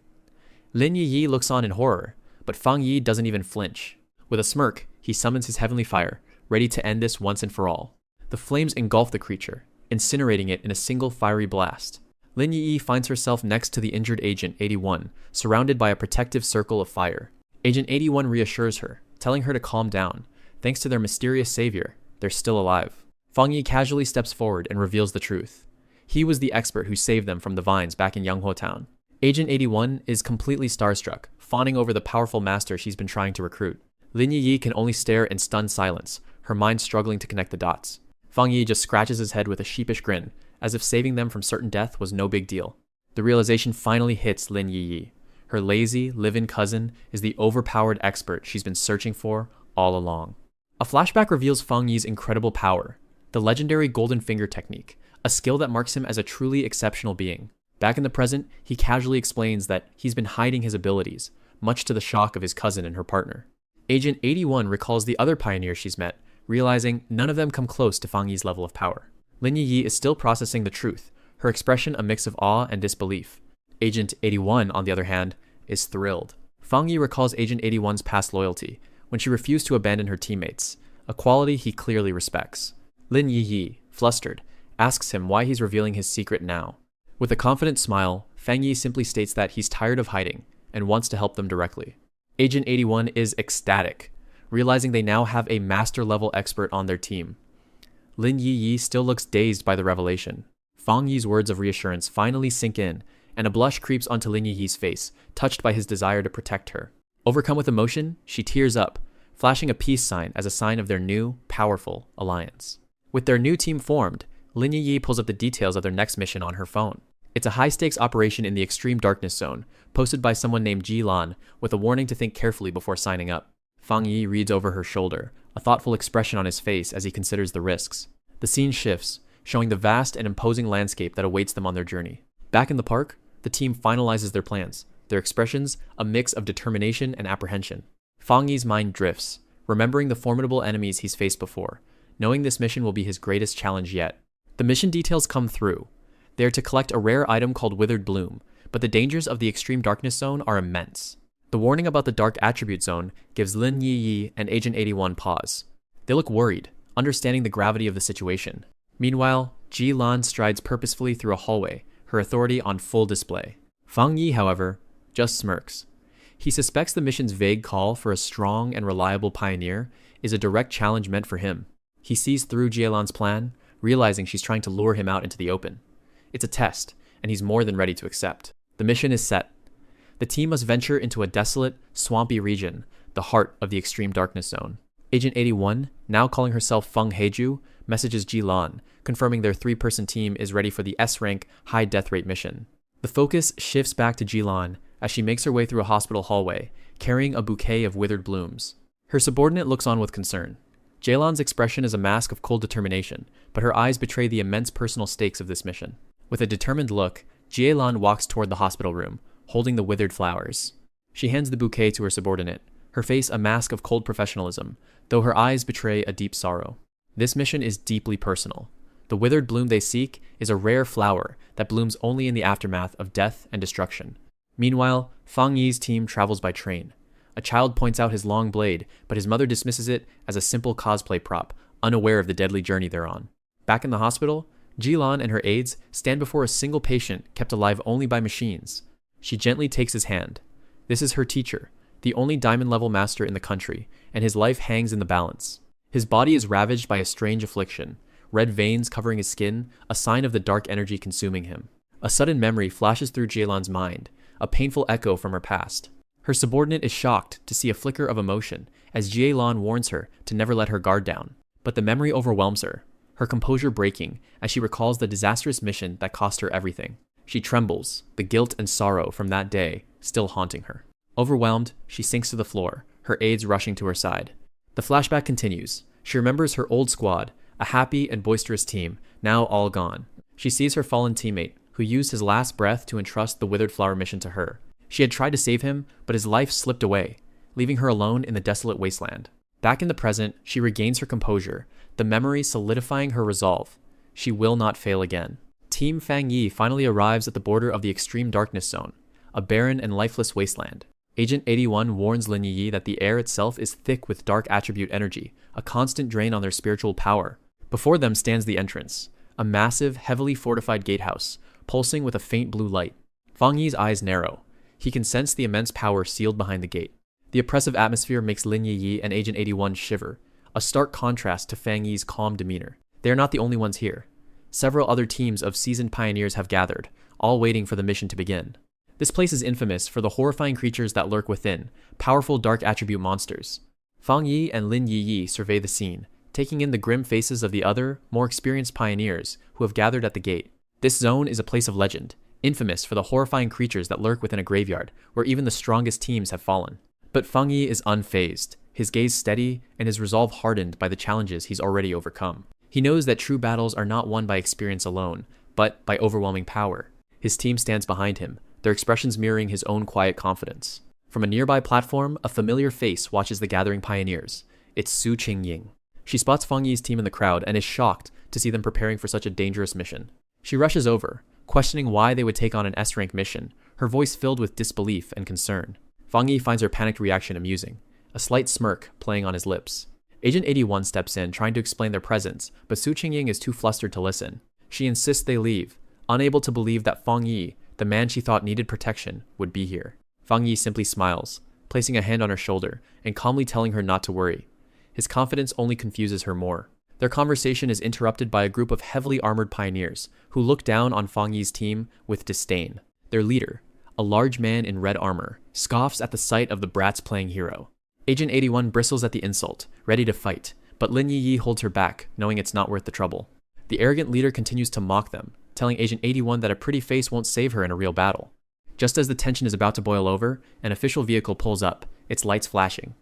A: Lin Yi looks on in horror, but Fang Yi doesn't even flinch. With a smirk, he summons his heavenly fire, ready to end this once and for all. The flames engulf the creature, incinerating it in a single fiery blast. Lin Yi finds herself next to the injured Agent 81, surrounded by a protective circle of fire. Agent 81 reassures her, telling her to calm down. Thanks to their mysterious savior, they're still alive. Fang Yi casually steps forward and reveals the truth. He was the expert who saved them from the vines back in Yanghuo Town. Agent 81 is completely starstruck, fawning over the powerful master she's been trying to recruit. Lin Yi can only stare in stunned silence, her mind struggling to connect the dots. Fang Yi just scratches his head with a sheepish grin, as if saving them from certain death was no big deal. The realization finally hits Lin Yi. Her lazy, live-in cousin is the overpowered expert she's been searching for all along. A flashback reveals Fang Yi's incredible power, the legendary Golden Finger technique, a skill that marks him as a truly exceptional being. Back in the present, he casually explains that he's been hiding his abilities, much to the shock of his cousin and her partner. Agent 81 recalls the other pioneers she's met, realizing none of them come close to Fang Yi's level of power. Lin Yi is still processing the truth, her expression a mix of awe and disbelief. Agent 81, on the other hand, is thrilled. Fang Yi recalls Agent 81's past loyalty, when she refused to abandon her teammates, a quality he clearly respects. Lin Yi, flustered, asks him why he's revealing his secret now. With a confident smile, Fang Yi simply states that he's tired of hiding and wants to help them directly. Agent 81 is ecstatic, realizing they now have a master-level expert on their team. Lin Yi still looks dazed by the revelation. Fang Yi's words of reassurance finally sink in, and a blush creeps onto Lin Yi's face, touched by his desire to protect her. Overcome with emotion, she tears up, flashing a peace sign as a sign of their new, powerful alliance. With their new team formed, Lin Yi pulls up the details of their next mission on her phone. It's a high-stakes operation in the extreme darkness zone, posted by someone named Ji Lan, with a warning to think carefully before signing up. Fang Yi reads over her shoulder, a thoughtful expression on his face as he considers the risks. The scene shifts, showing the vast and imposing landscape that awaits them on their journey. Back in the park, the team finalizes their plans, their expressions a mix of determination and apprehension. Fang Yi's mind drifts, remembering the formidable enemies he's faced before, knowing this mission will be his greatest challenge yet. The mission details come through. They are to collect a rare item called Withered Bloom, but the dangers of the extreme darkness zone are immense. The warning about the dark attribute zone gives Lin Yi and Agent 81 pause. They look worried, understanding the gravity of the situation. Meanwhile, Ji Lan strides purposefully through a hallway, her authority on full display. Fang Yi, however, just smirks. He suspects the mission's vague call for a strong and reliable pioneer is a direct challenge meant for him. He sees through Ji Lan's plan, realizing she's trying to lure him out into the open. It's a test, and he's more than ready to accept. The mission is set. The team must venture into a desolate, swampy region, the heart of the extreme darkness zone. Agent 81, now calling herself Feng Heiju, messages Ji Lan, confirming their 3-person team is ready for the S-rank high death rate mission. The focus shifts back to Ji Lan as she makes her way through a hospital hallway, carrying a bouquet of withered blooms. Her subordinate looks on with concern. Jaelan's expression is a mask of cold determination, but her eyes betray the immense personal stakes of this mission. With a determined look, Jaelan walks toward the hospital room, holding the withered flowers. She hands the bouquet to her subordinate, her face a mask of cold professionalism, though her eyes betray a deep sorrow. This mission is deeply personal. The withered bloom they seek is a rare flower that blooms only in the aftermath of death and destruction. Meanwhile, Fang Yi's team travels by train. A child points out his long blade, but his mother dismisses it as a simple cosplay prop, unaware of the deadly journey they're on. Back in the hospital, Ji Lan and her aides stand before a single patient kept alive only by machines. She gently takes his hand. This is her teacher, the only diamond-level master in the country, and his life hangs in the balance. His body is ravaged by a strange affliction, red veins covering his skin, a sign of the dark energy consuming him. A sudden memory flashes through Jaelan's mind, a painful echo from her past. Her subordinate is shocked to see a flicker of emotion as Jie-lan warns her to never let her guard down. But the memory overwhelms her composure breaking as she recalls the disastrous mission that cost her everything. She trembles, the guilt and sorrow from that day still haunting her. Overwhelmed, she sinks to the floor, her aides rushing to her side. The flashback continues. She remembers her old squad, a happy and boisterous team, now all gone. She sees her fallen teammate, who used his last breath to entrust the Withered Flower mission to her. She had tried to save him, but his life slipped away, leaving her alone in the desolate wasteland. Back in the present, she regains her composure, the memory solidifying her resolve. She will not fail again. Team Fang Yi finally arrives at the border of the Extreme Darkness Zone, a barren and lifeless wasteland. Agent 81 warns Lin Yi that the air itself is thick with dark attribute energy, a constant drain on their spiritual power. Before them stands the entrance, a massive, heavily fortified gatehouse, pulsing with a faint blue light. Fang Yi's eyes narrow. He can sense the immense power sealed behind the gate. The oppressive atmosphere makes Lin Yi and Agent 81 shiver, a stark contrast to Fang Yi's calm demeanor. They are not the only ones here. Several other teams of seasoned pioneers have gathered, all waiting for the mission to begin. This place is infamous for the horrifying creatures that lurk within, powerful dark attribute monsters. Fang Yi and Lin Yi survey the scene, taking in the grim faces of the other, more experienced pioneers who have gathered at the gate. This zone is a place of legend, infamous for the horrifying creatures that lurk within a graveyard where even the strongest teams have fallen. But Fang Yi is unfazed, his gaze steady and his resolve hardened by the challenges he's already overcome. He knows that true battles are not won by experience alone, but by overwhelming power. His team stands behind him, their expressions mirroring his own quiet confidence. From a nearby platform, a familiar face watches the gathering pioneers. It's Su Qingying. She spots Fang Yi's team in the crowd and is shocked to see them preparing for such a dangerous mission. She rushes over, questioning why they would take on an S-rank mission, her voice filled with disbelief and concern. Fang Yi finds her panicked reaction amusing, a slight smirk playing on his lips. Agent 81 steps in, trying to explain their presence, but Su Qingying is too flustered to listen. She insists they leave, unable to believe that Fang Yi, the man she thought needed protection, would be here. Fang Yi simply smiles, placing a hand on her shoulder and calmly telling her not to worry. His confidence only confuses her more. Their conversation is interrupted by a group of heavily armored pioneers who look down on Fang Yi's team with disdain. Their leader, a large man in red armor, scoffs at the sight of the brats playing hero. Agent 81 bristles at the insult, ready to fight, but Lin Yi holds her back, knowing it's not worth the trouble. The arrogant leader continues to mock them, telling Agent 81 that a pretty face won't save her in a real battle. Just as the tension is about to boil over, an official vehicle pulls up, its lights flashing.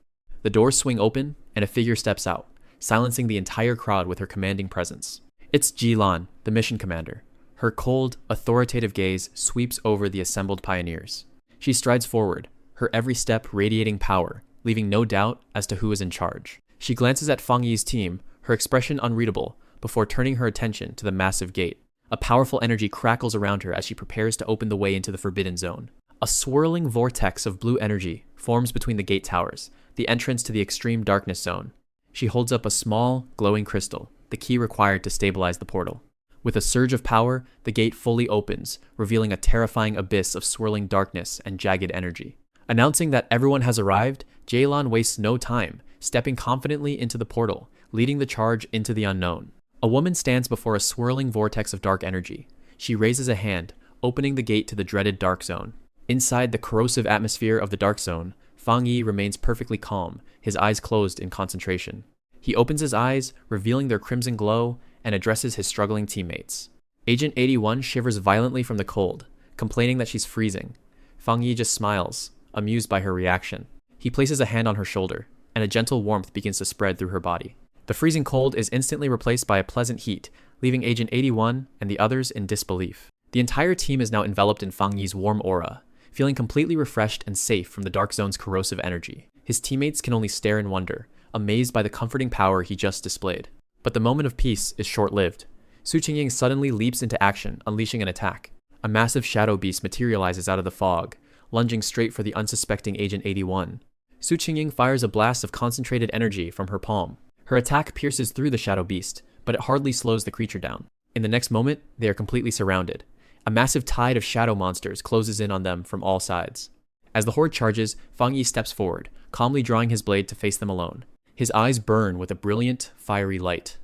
A: The doors swing open, and a figure steps out, silencing the entire crowd with her commanding presence. It's Ji-lan, the mission commander. Her cold, authoritative gaze sweeps over the assembled pioneers. She strides forward, her every step radiating power, leaving no doubt as to who is in charge. She glances at Fang Yi's team, her expression unreadable, before turning her attention to the massive gate. A powerful energy crackles around her as she prepares to open the way into the Forbidden Zone. A swirling vortex of blue energy forms between the gate towers, the entrance to the Extreme Darkness Zone. She holds up a small, glowing crystal, the key required to stabilize the portal. With a surge of power, the gate fully opens, revealing a terrifying abyss of swirling darkness and jagged energy. Announcing that everyone has arrived, Jie-lan wastes no time, stepping confidently into the portal, leading the charge into the unknown. A woman stands before a swirling vortex of dark energy. She raises a hand, opening the gate to the dreaded Dark Zone. Inside the corrosive atmosphere of the Dark Zone, Fang Yi remains perfectly calm, his eyes closed in concentration. He opens his eyes, revealing their crimson glow, and addresses his struggling teammates. Agent 81 shivers violently from the cold, complaining that she's freezing. Fang Yi just smiles, amused by her reaction. He places a hand on her shoulder, and a gentle warmth begins to spread through her body. The freezing cold is instantly replaced by a pleasant heat, leaving Agent 81 and the others in disbelief. The entire team is now enveloped in Fang Yi's warm aura, feeling completely refreshed and safe from the Dark Zone's corrosive energy. His teammates can only stare in wonder, amazed by the comforting power he just displayed. But the moment of peace is short-lived. Su Qingying suddenly leaps into action, unleashing an attack. A massive shadow beast materializes out of the fog, lunging straight for the unsuspecting Agent 81. Su Qingying fires a blast of concentrated energy from her palm. Her attack pierces through the shadow beast, but it hardly slows the creature down. In the next moment, they are completely surrounded. A massive tide of shadow monsters closes in on them from all sides. As the horde charges, Fang Yi steps forward, calmly drawing his blade to face them alone. His eyes burn with a brilliant, fiery light.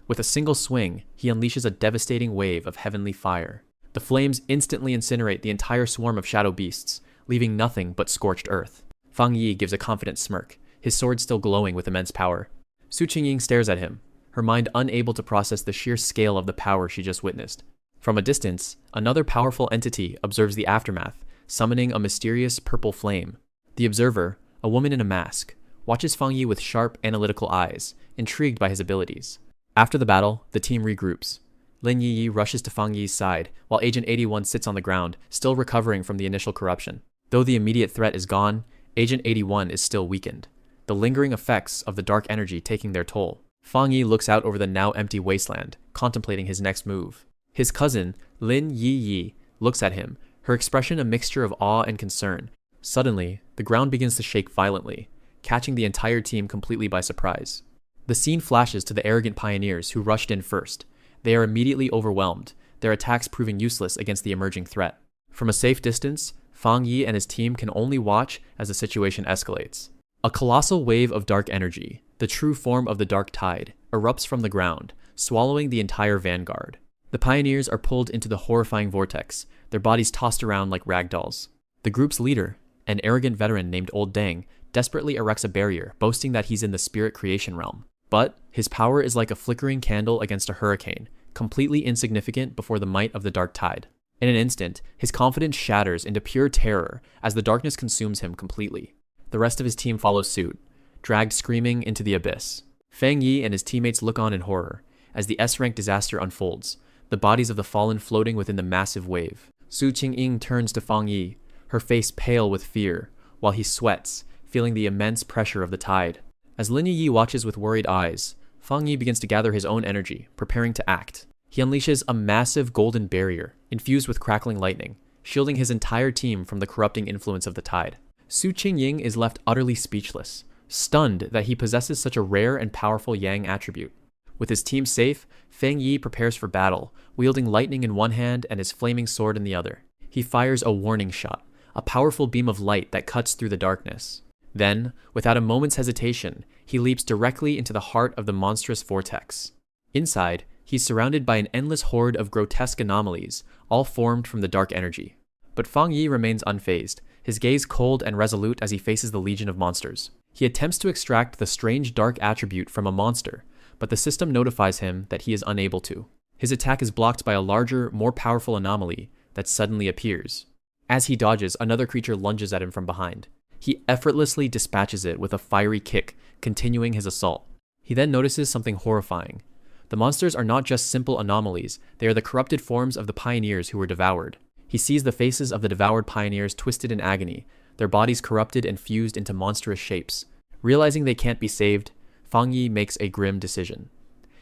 A: With a single swing, he unleashes a devastating wave of heavenly fire. The flames instantly incinerate the entire swarm of shadow beasts, leaving nothing but scorched earth. Fang Yi gives a confident smirk, his sword still glowing with immense power. Su Qingying stares at him, her mind unable to process the sheer scale of the power she just witnessed. From a distance, another powerful entity observes the aftermath, summoning a mysterious purple flame. The observer, a woman in a mask, watches Fang Yi with sharp, analytical eyes, intrigued by his abilities. After the battle, the team regroups. Lin Yi rushes to Fang Yi's side, while Agent 81 sits on the ground, still recovering from the initial corruption. Though the immediate threat is gone, Agent 81 is still weakened, the lingering effects of the dark energy taking their toll. Fang Yi looks out over the now empty wasteland, contemplating his next move. His cousin, Lin Yi, looks at him, her expression a mixture of awe and concern. Suddenly, the ground begins to shake violently, catching the entire team completely by surprise. The scene flashes to the arrogant pioneers who rushed in first. They are immediately overwhelmed, their attacks proving useless against the emerging threat. From a safe distance, Fang Yi and his team can only watch as the situation escalates. A colossal wave of dark energy, the true form of the dark tide, erupts from the ground, swallowing the entire vanguard. The pioneers are pulled into the horrifying vortex, their bodies tossed around like ragdolls. The group's leader, an arrogant veteran named Old Deng, desperately erects a barrier, boasting that he's in the spirit creation realm. But his power is like a flickering candle against a hurricane, completely insignificant before the might of the dark tide. In an instant, his confidence shatters into pure terror as the darkness consumes him completely. The rest of his team follows suit, dragged screaming into the abyss. Fang Yi and his teammates look on in horror as the S-rank disaster unfolds, the bodies of the fallen floating within the massive wave. Su Qingying turns to Fang Yi, her face pale with fear, while he sweats, feeling the immense pressure of the tide. As Lin Yi watches with worried eyes, Fang Yi begins to gather his own energy, preparing to act. He unleashes a massive golden barrier, infused with crackling lightning, shielding his entire team from the corrupting influence of the tide. Su Qingying is left utterly speechless, stunned that he possesses such a rare and powerful yang attribute. With his team safe, Fang Yi prepares for battle, wielding lightning in one hand and his flaming sword in the other. He fires a warning shot, a powerful beam of light that cuts through the darkness. Then, without a moment's hesitation, he leaps directly into the heart of the monstrous vortex. Inside, he's surrounded by an endless horde of grotesque anomalies, all formed from the dark energy. But Fang Yi remains unfazed, his gaze cold and resolute as he faces the legion of monsters. He attempts to extract the strange dark attribute from a monster, but the system notifies him that he is unable to. His attack is blocked by a larger, more powerful anomaly that suddenly appears. As he dodges, another creature lunges at him from behind. He effortlessly dispatches it with a fiery kick, continuing his assault. He then notices something horrifying. The monsters are not just simple anomalies, they are the corrupted forms of the pioneers who were devoured. He sees the faces of the devoured pioneers twisted in agony, their bodies corrupted and fused into monstrous shapes. Realizing they can't be saved, Fang Yi makes a grim decision.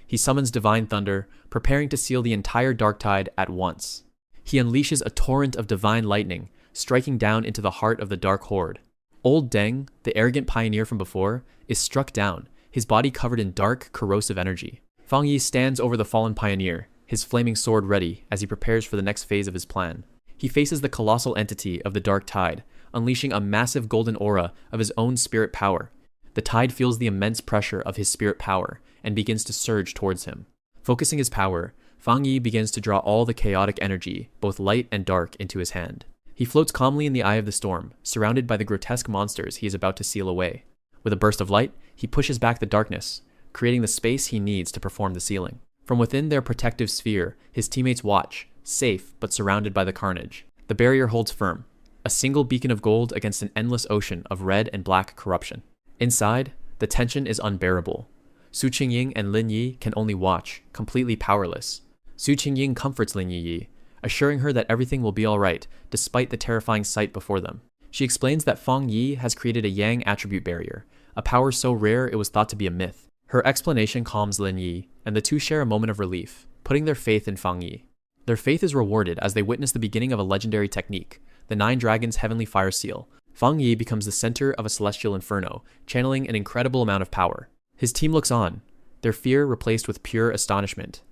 A: He summons Divine Thunder, preparing to seal the entire dark tide at once. He unleashes a torrent of divine lightning, striking down into the heart of the dark horde. Old Deng, the arrogant pioneer from before, is struck down, his body covered in dark, corrosive energy. Fang Yi stands over the fallen pioneer, his flaming sword ready as he prepares for the next phase of his plan. He faces the colossal entity of the dark tide, unleashing a massive golden aura of his own spirit power. The tide feels the immense pressure of his spirit power and begins to surge towards him. Focusing his power, Fang Yi begins to draw all the chaotic energy, both light and dark, into his hand. He floats calmly in the eye of the storm, surrounded by the grotesque monsters he is about to seal away. With a burst of light, he pushes back the darkness, creating the space he needs to perform the sealing. From within their protective sphere, his teammates watch, safe but surrounded by the carnage. The barrier holds firm, a single beacon of gold against an endless ocean of red and black corruption. Inside, the tension is unbearable. Su Qingying and Lin Yi can only watch, completely powerless. Su Qingying comforts Lin Yi, assuring her that everything will be alright, despite the terrifying sight before them. She explains that Fang Yi has created a yang attribute barrier, a power so rare it was thought to be a myth. Her explanation calms Lin Yi, and the two share a moment of relief, putting their faith in Fang Yi. Their faith is rewarded as they witness the beginning of a legendary technique, the Nine Dragons' Heavenly Fire Seal. Fang Yi becomes the center of a celestial inferno, channeling an incredible amount of power. His team looks on, their fear replaced with pure astonishment.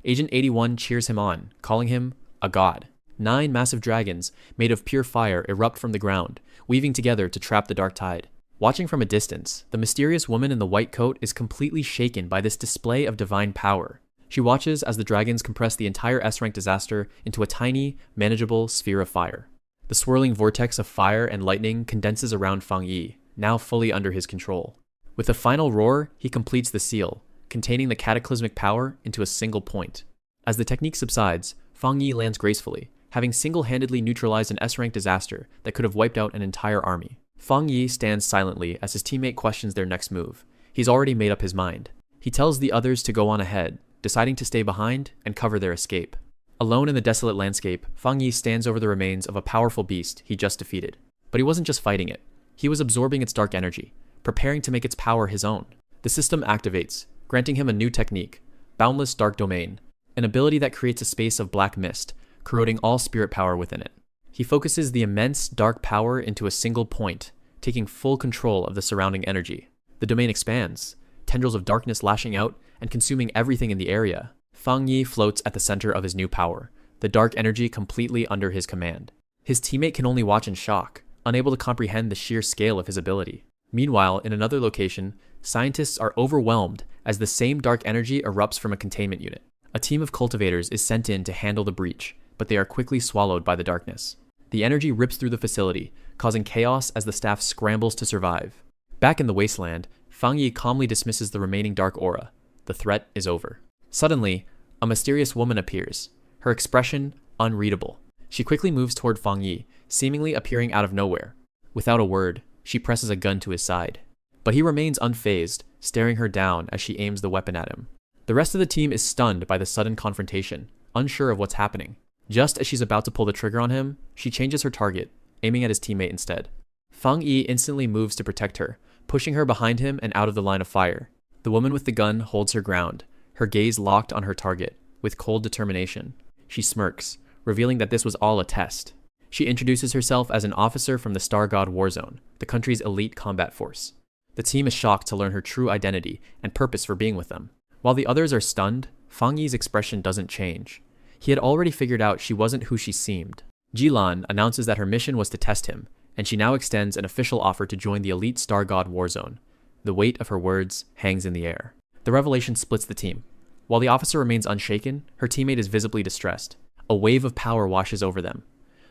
A: Agent 81 cheers him on, calling him a god. 9 massive dragons, made of pure fire, erupt from the ground, weaving together to trap the dark tide. Watching from a distance, the mysterious woman in the white coat is completely shaken by this display of divine power. She watches as the dragons compress the entire S-rank disaster into a tiny, manageable sphere of fire. The swirling vortex of fire and lightning condenses around Fang Yi, now fully under his control. With a final roar, he completes the seal, containing the cataclysmic power into a single point. As the technique subsides, Fang Yi lands gracefully, having single-handedly neutralized an S-rank disaster that could have wiped out an entire army. Fang Yi stands silently as his teammate questions their next move. He's already made up his mind. He tells the others to go on ahead, deciding to stay behind and cover their escape. Alone in the desolate landscape, Fang Yi stands over the remains of a powerful beast he just defeated. But he wasn't just fighting it. He was absorbing its dark energy, preparing to make its power his own. The system activates, granting him a new technique, Boundless Dark Domain, an ability that creates a space of black mist, corroding all spirit power within it. He focuses the immense dark power into a single point, taking full control of the surrounding energy. The domain expands, tendrils of darkness lashing out and consuming everything in the area. Fang Yi floats at the center of his new power, the dark energy completely under his command. His teammate can only watch in shock, unable to comprehend the sheer scale of his ability. Meanwhile, in another location, scientists are overwhelmed as the same dark energy erupts from a containment unit. A team of cultivators is sent in to handle the breach, but they are quickly swallowed by the darkness. The energy rips through the facility, causing chaos as the staff scrambles to survive. Back in the wasteland, Fang Yi calmly dismisses the remaining dark aura. The threat is over. Suddenly, a mysterious woman appears, her expression unreadable. She quickly moves toward Fang Yi, seemingly appearing out of nowhere. Without a word, she presses a gun to his side. But he remains unfazed, staring her down as she aims the weapon at him. The rest of the team is stunned by the sudden confrontation, unsure of what's happening. Just as she's about to pull the trigger on him, she changes her target, aiming at his teammate instead. Fang Yi instantly moves to protect her, pushing her behind him and out of the line of fire. The woman with the gun holds her ground, her gaze locked on her target, with cold determination. She smirks, revealing that this was all a test. She introduces herself as an officer from the Star God Warzone, the country's elite combat force. The team is shocked to learn her true identity and purpose for being with them. While the others are stunned, Fang Yi's expression doesn't change. He had already figured out she wasn't who she seemed. Jilan announces that her mission was to test him, and she now extends an official offer to join the elite Star God Warzone. The weight of her words hangs in the air. The revelation splits the team. While the officer remains unshaken, her teammate is visibly distressed. A wave of power washes over them.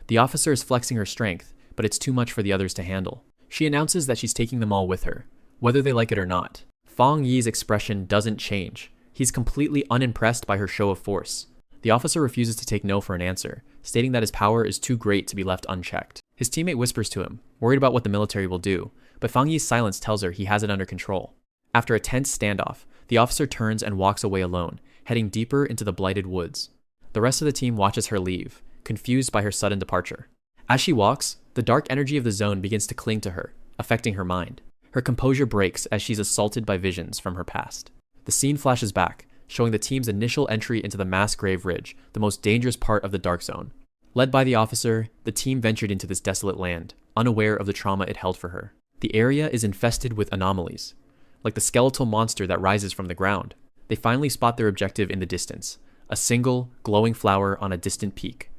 A: The officer is flexing her strength, but it's too much for the others to handle. She announces that she's taking them all with her, whether they like it or not. Fang Yi's expression doesn't change. He's completely unimpressed by her show of force. The officer refuses to take no for an answer, stating that his power is too great to be left unchecked. His teammate whispers to him, worried about what the military will do, but Fang Yi's silence tells her he has it under control. After a tense standoff, the officer turns and walks away alone, heading deeper into the blighted woods. The rest of the team watches her leave, confused by her sudden departure. As she walks, the dark energy of the zone begins to cling to her, affecting her mind. Her composure breaks as she's assaulted by visions from her past. The scene flashes back, showing the team's initial entry into the Mass Grave Ridge, the most dangerous part of the Dark Zone. Led by the officer, the team ventured into this desolate land, unaware of the trauma it held for her. The area is infested with anomalies, like the skeletal monster that rises from the ground. They finally spot their objective in the distance, a single, glowing flower on a distant peak.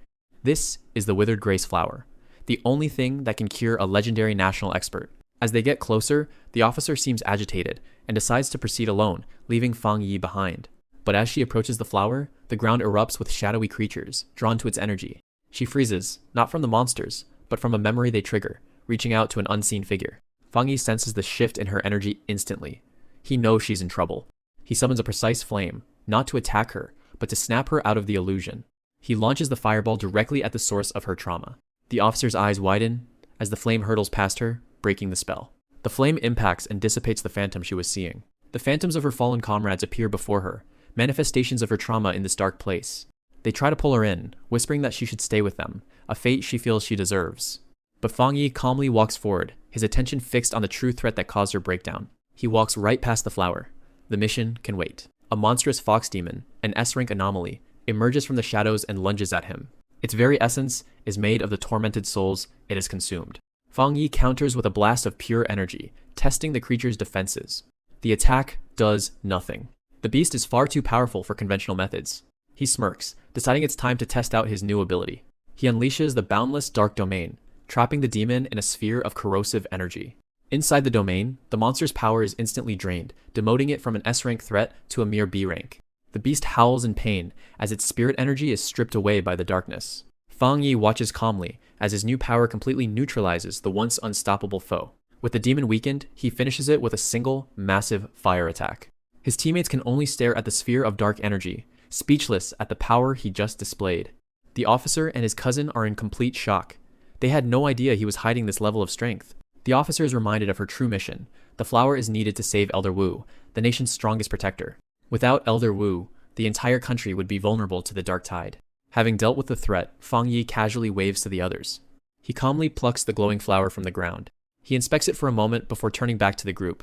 A: This is the Withered Grace Flower, the only thing that can cure a legendary national expert. As they get closer, the officer seems agitated and decides to proceed alone, leaving Fang Yi behind. But as she approaches the flower, the ground erupts with shadowy creatures, drawn to its energy. She freezes, not from the monsters, but from a memory they trigger, reaching out to an unseen figure. Fang Yi senses the shift in her energy instantly. He knows she's in trouble. He summons a precise flame, not to attack her, but to snap her out of the illusion. He launches the fireball directly at the source of her trauma. The officer's eyes widen as the flame hurtles past her, breaking the spell. The flame impacts and dissipates the phantom she was seeing. The phantoms of her fallen comrades appear before her, manifestations of her trauma in this dark place. They try to pull her in, whispering that she should stay with them, a fate she feels she deserves. But Fang Yi calmly walks forward, his attention fixed on the true threat that caused her breakdown. He walks right past the flower. The mission can wait. A monstrous fox demon, an S-rank anomaly, emerges from the shadows and lunges at him. Its very essence is made of the tormented souls it has consumed. Fang Yi counters with a blast of pure energy, testing the creature's defenses. The attack does nothing. The beast is far too powerful for conventional methods. He smirks, deciding it's time to test out his new ability. He unleashes the Boundless Dark Domain, trapping the demon in a sphere of corrosive energy. Inside the domain, the monster's power is instantly drained, demoting it from an S-rank threat to a mere B rank. The beast howls in pain as its spirit energy is stripped away by the darkness. Fang Yi watches calmly as his new power completely neutralizes the once unstoppable foe. With the demon weakened, he finishes it with a single, massive fire attack. His teammates can only stare at the sphere of dark energy, speechless at the power he just displayed. The officer and his cousin are in complete shock. They had no idea he was hiding this level of strength. The officer is reminded of her true mission. The flower is needed to save Elder Wu, the nation's strongest protector. Without Elder Wu, the entire country would be vulnerable to the dark tide. Having dealt with the threat, Fang Yi casually waves to the others. He calmly plucks the glowing flower from the ground. He inspects it for a moment before turning back to the group.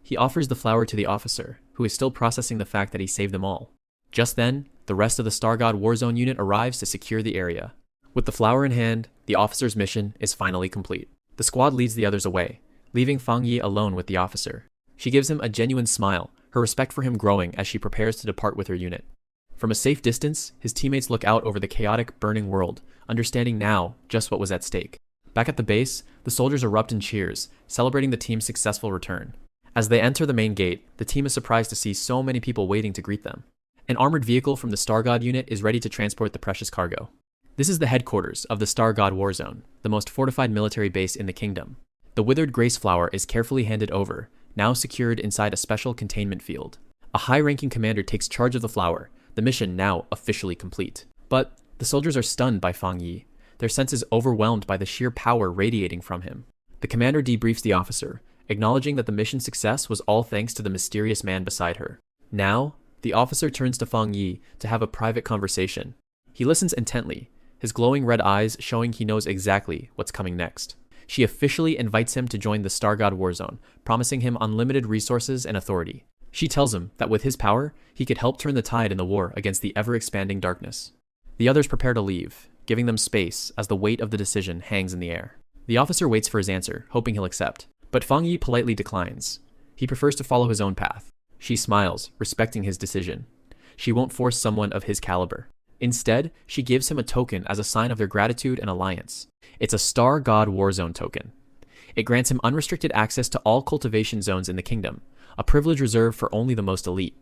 A: He offers the flower to the officer, who is still processing the fact that he saved them all. Just then, the rest of the Star God Warzone unit arrives to secure the area. With the flower in hand, the officer's mission is finally complete. The squad leads the others away, leaving Fang Yi alone with the officer. She gives him a genuine smile, her respect for him growing as she prepares to depart with her unit. From a safe distance, his teammates look out over the chaotic, burning world, understanding now just what was at stake. Back at the base, the soldiers erupt in cheers, celebrating the team's successful return. As they enter the main gate, the team is surprised to see so many people waiting to greet them. An armored vehicle from the Star God unit is ready to transport the precious cargo. This is the headquarters of the Star God Warzone, the most fortified military base in the kingdom. The withered grace flower is carefully handed over, now secured inside a special containment field. A high-ranking commander takes charge of the flower, the mission now officially complete. But the soldiers are stunned by Fang Yi, their senses overwhelmed by the sheer power radiating from him. The commander debriefs the officer, acknowledging that the mission's success was all thanks to the mysterious man beside her. Now, the officer turns to Fang Yi to have a private conversation. He listens intently, his glowing red eyes showing he knows exactly what's coming next. She officially invites him to join the Star God Warzone, promising him unlimited resources and authority. She tells him that with his power, he could help turn the tide in the war against the ever-expanding darkness. The others prepare to leave, giving them space as the weight of the decision hangs in the air. The officer waits for his answer, hoping he'll accept, but Fang Yi politely declines. He prefers to follow his own path. She smiles, respecting his decision. She won't force someone of his caliber. Instead, she gives him a token as a sign of their gratitude and alliance. It's a Star God Warzone token. It grants him unrestricted access to all cultivation zones in the kingdom, a privilege reserved for only the most elite.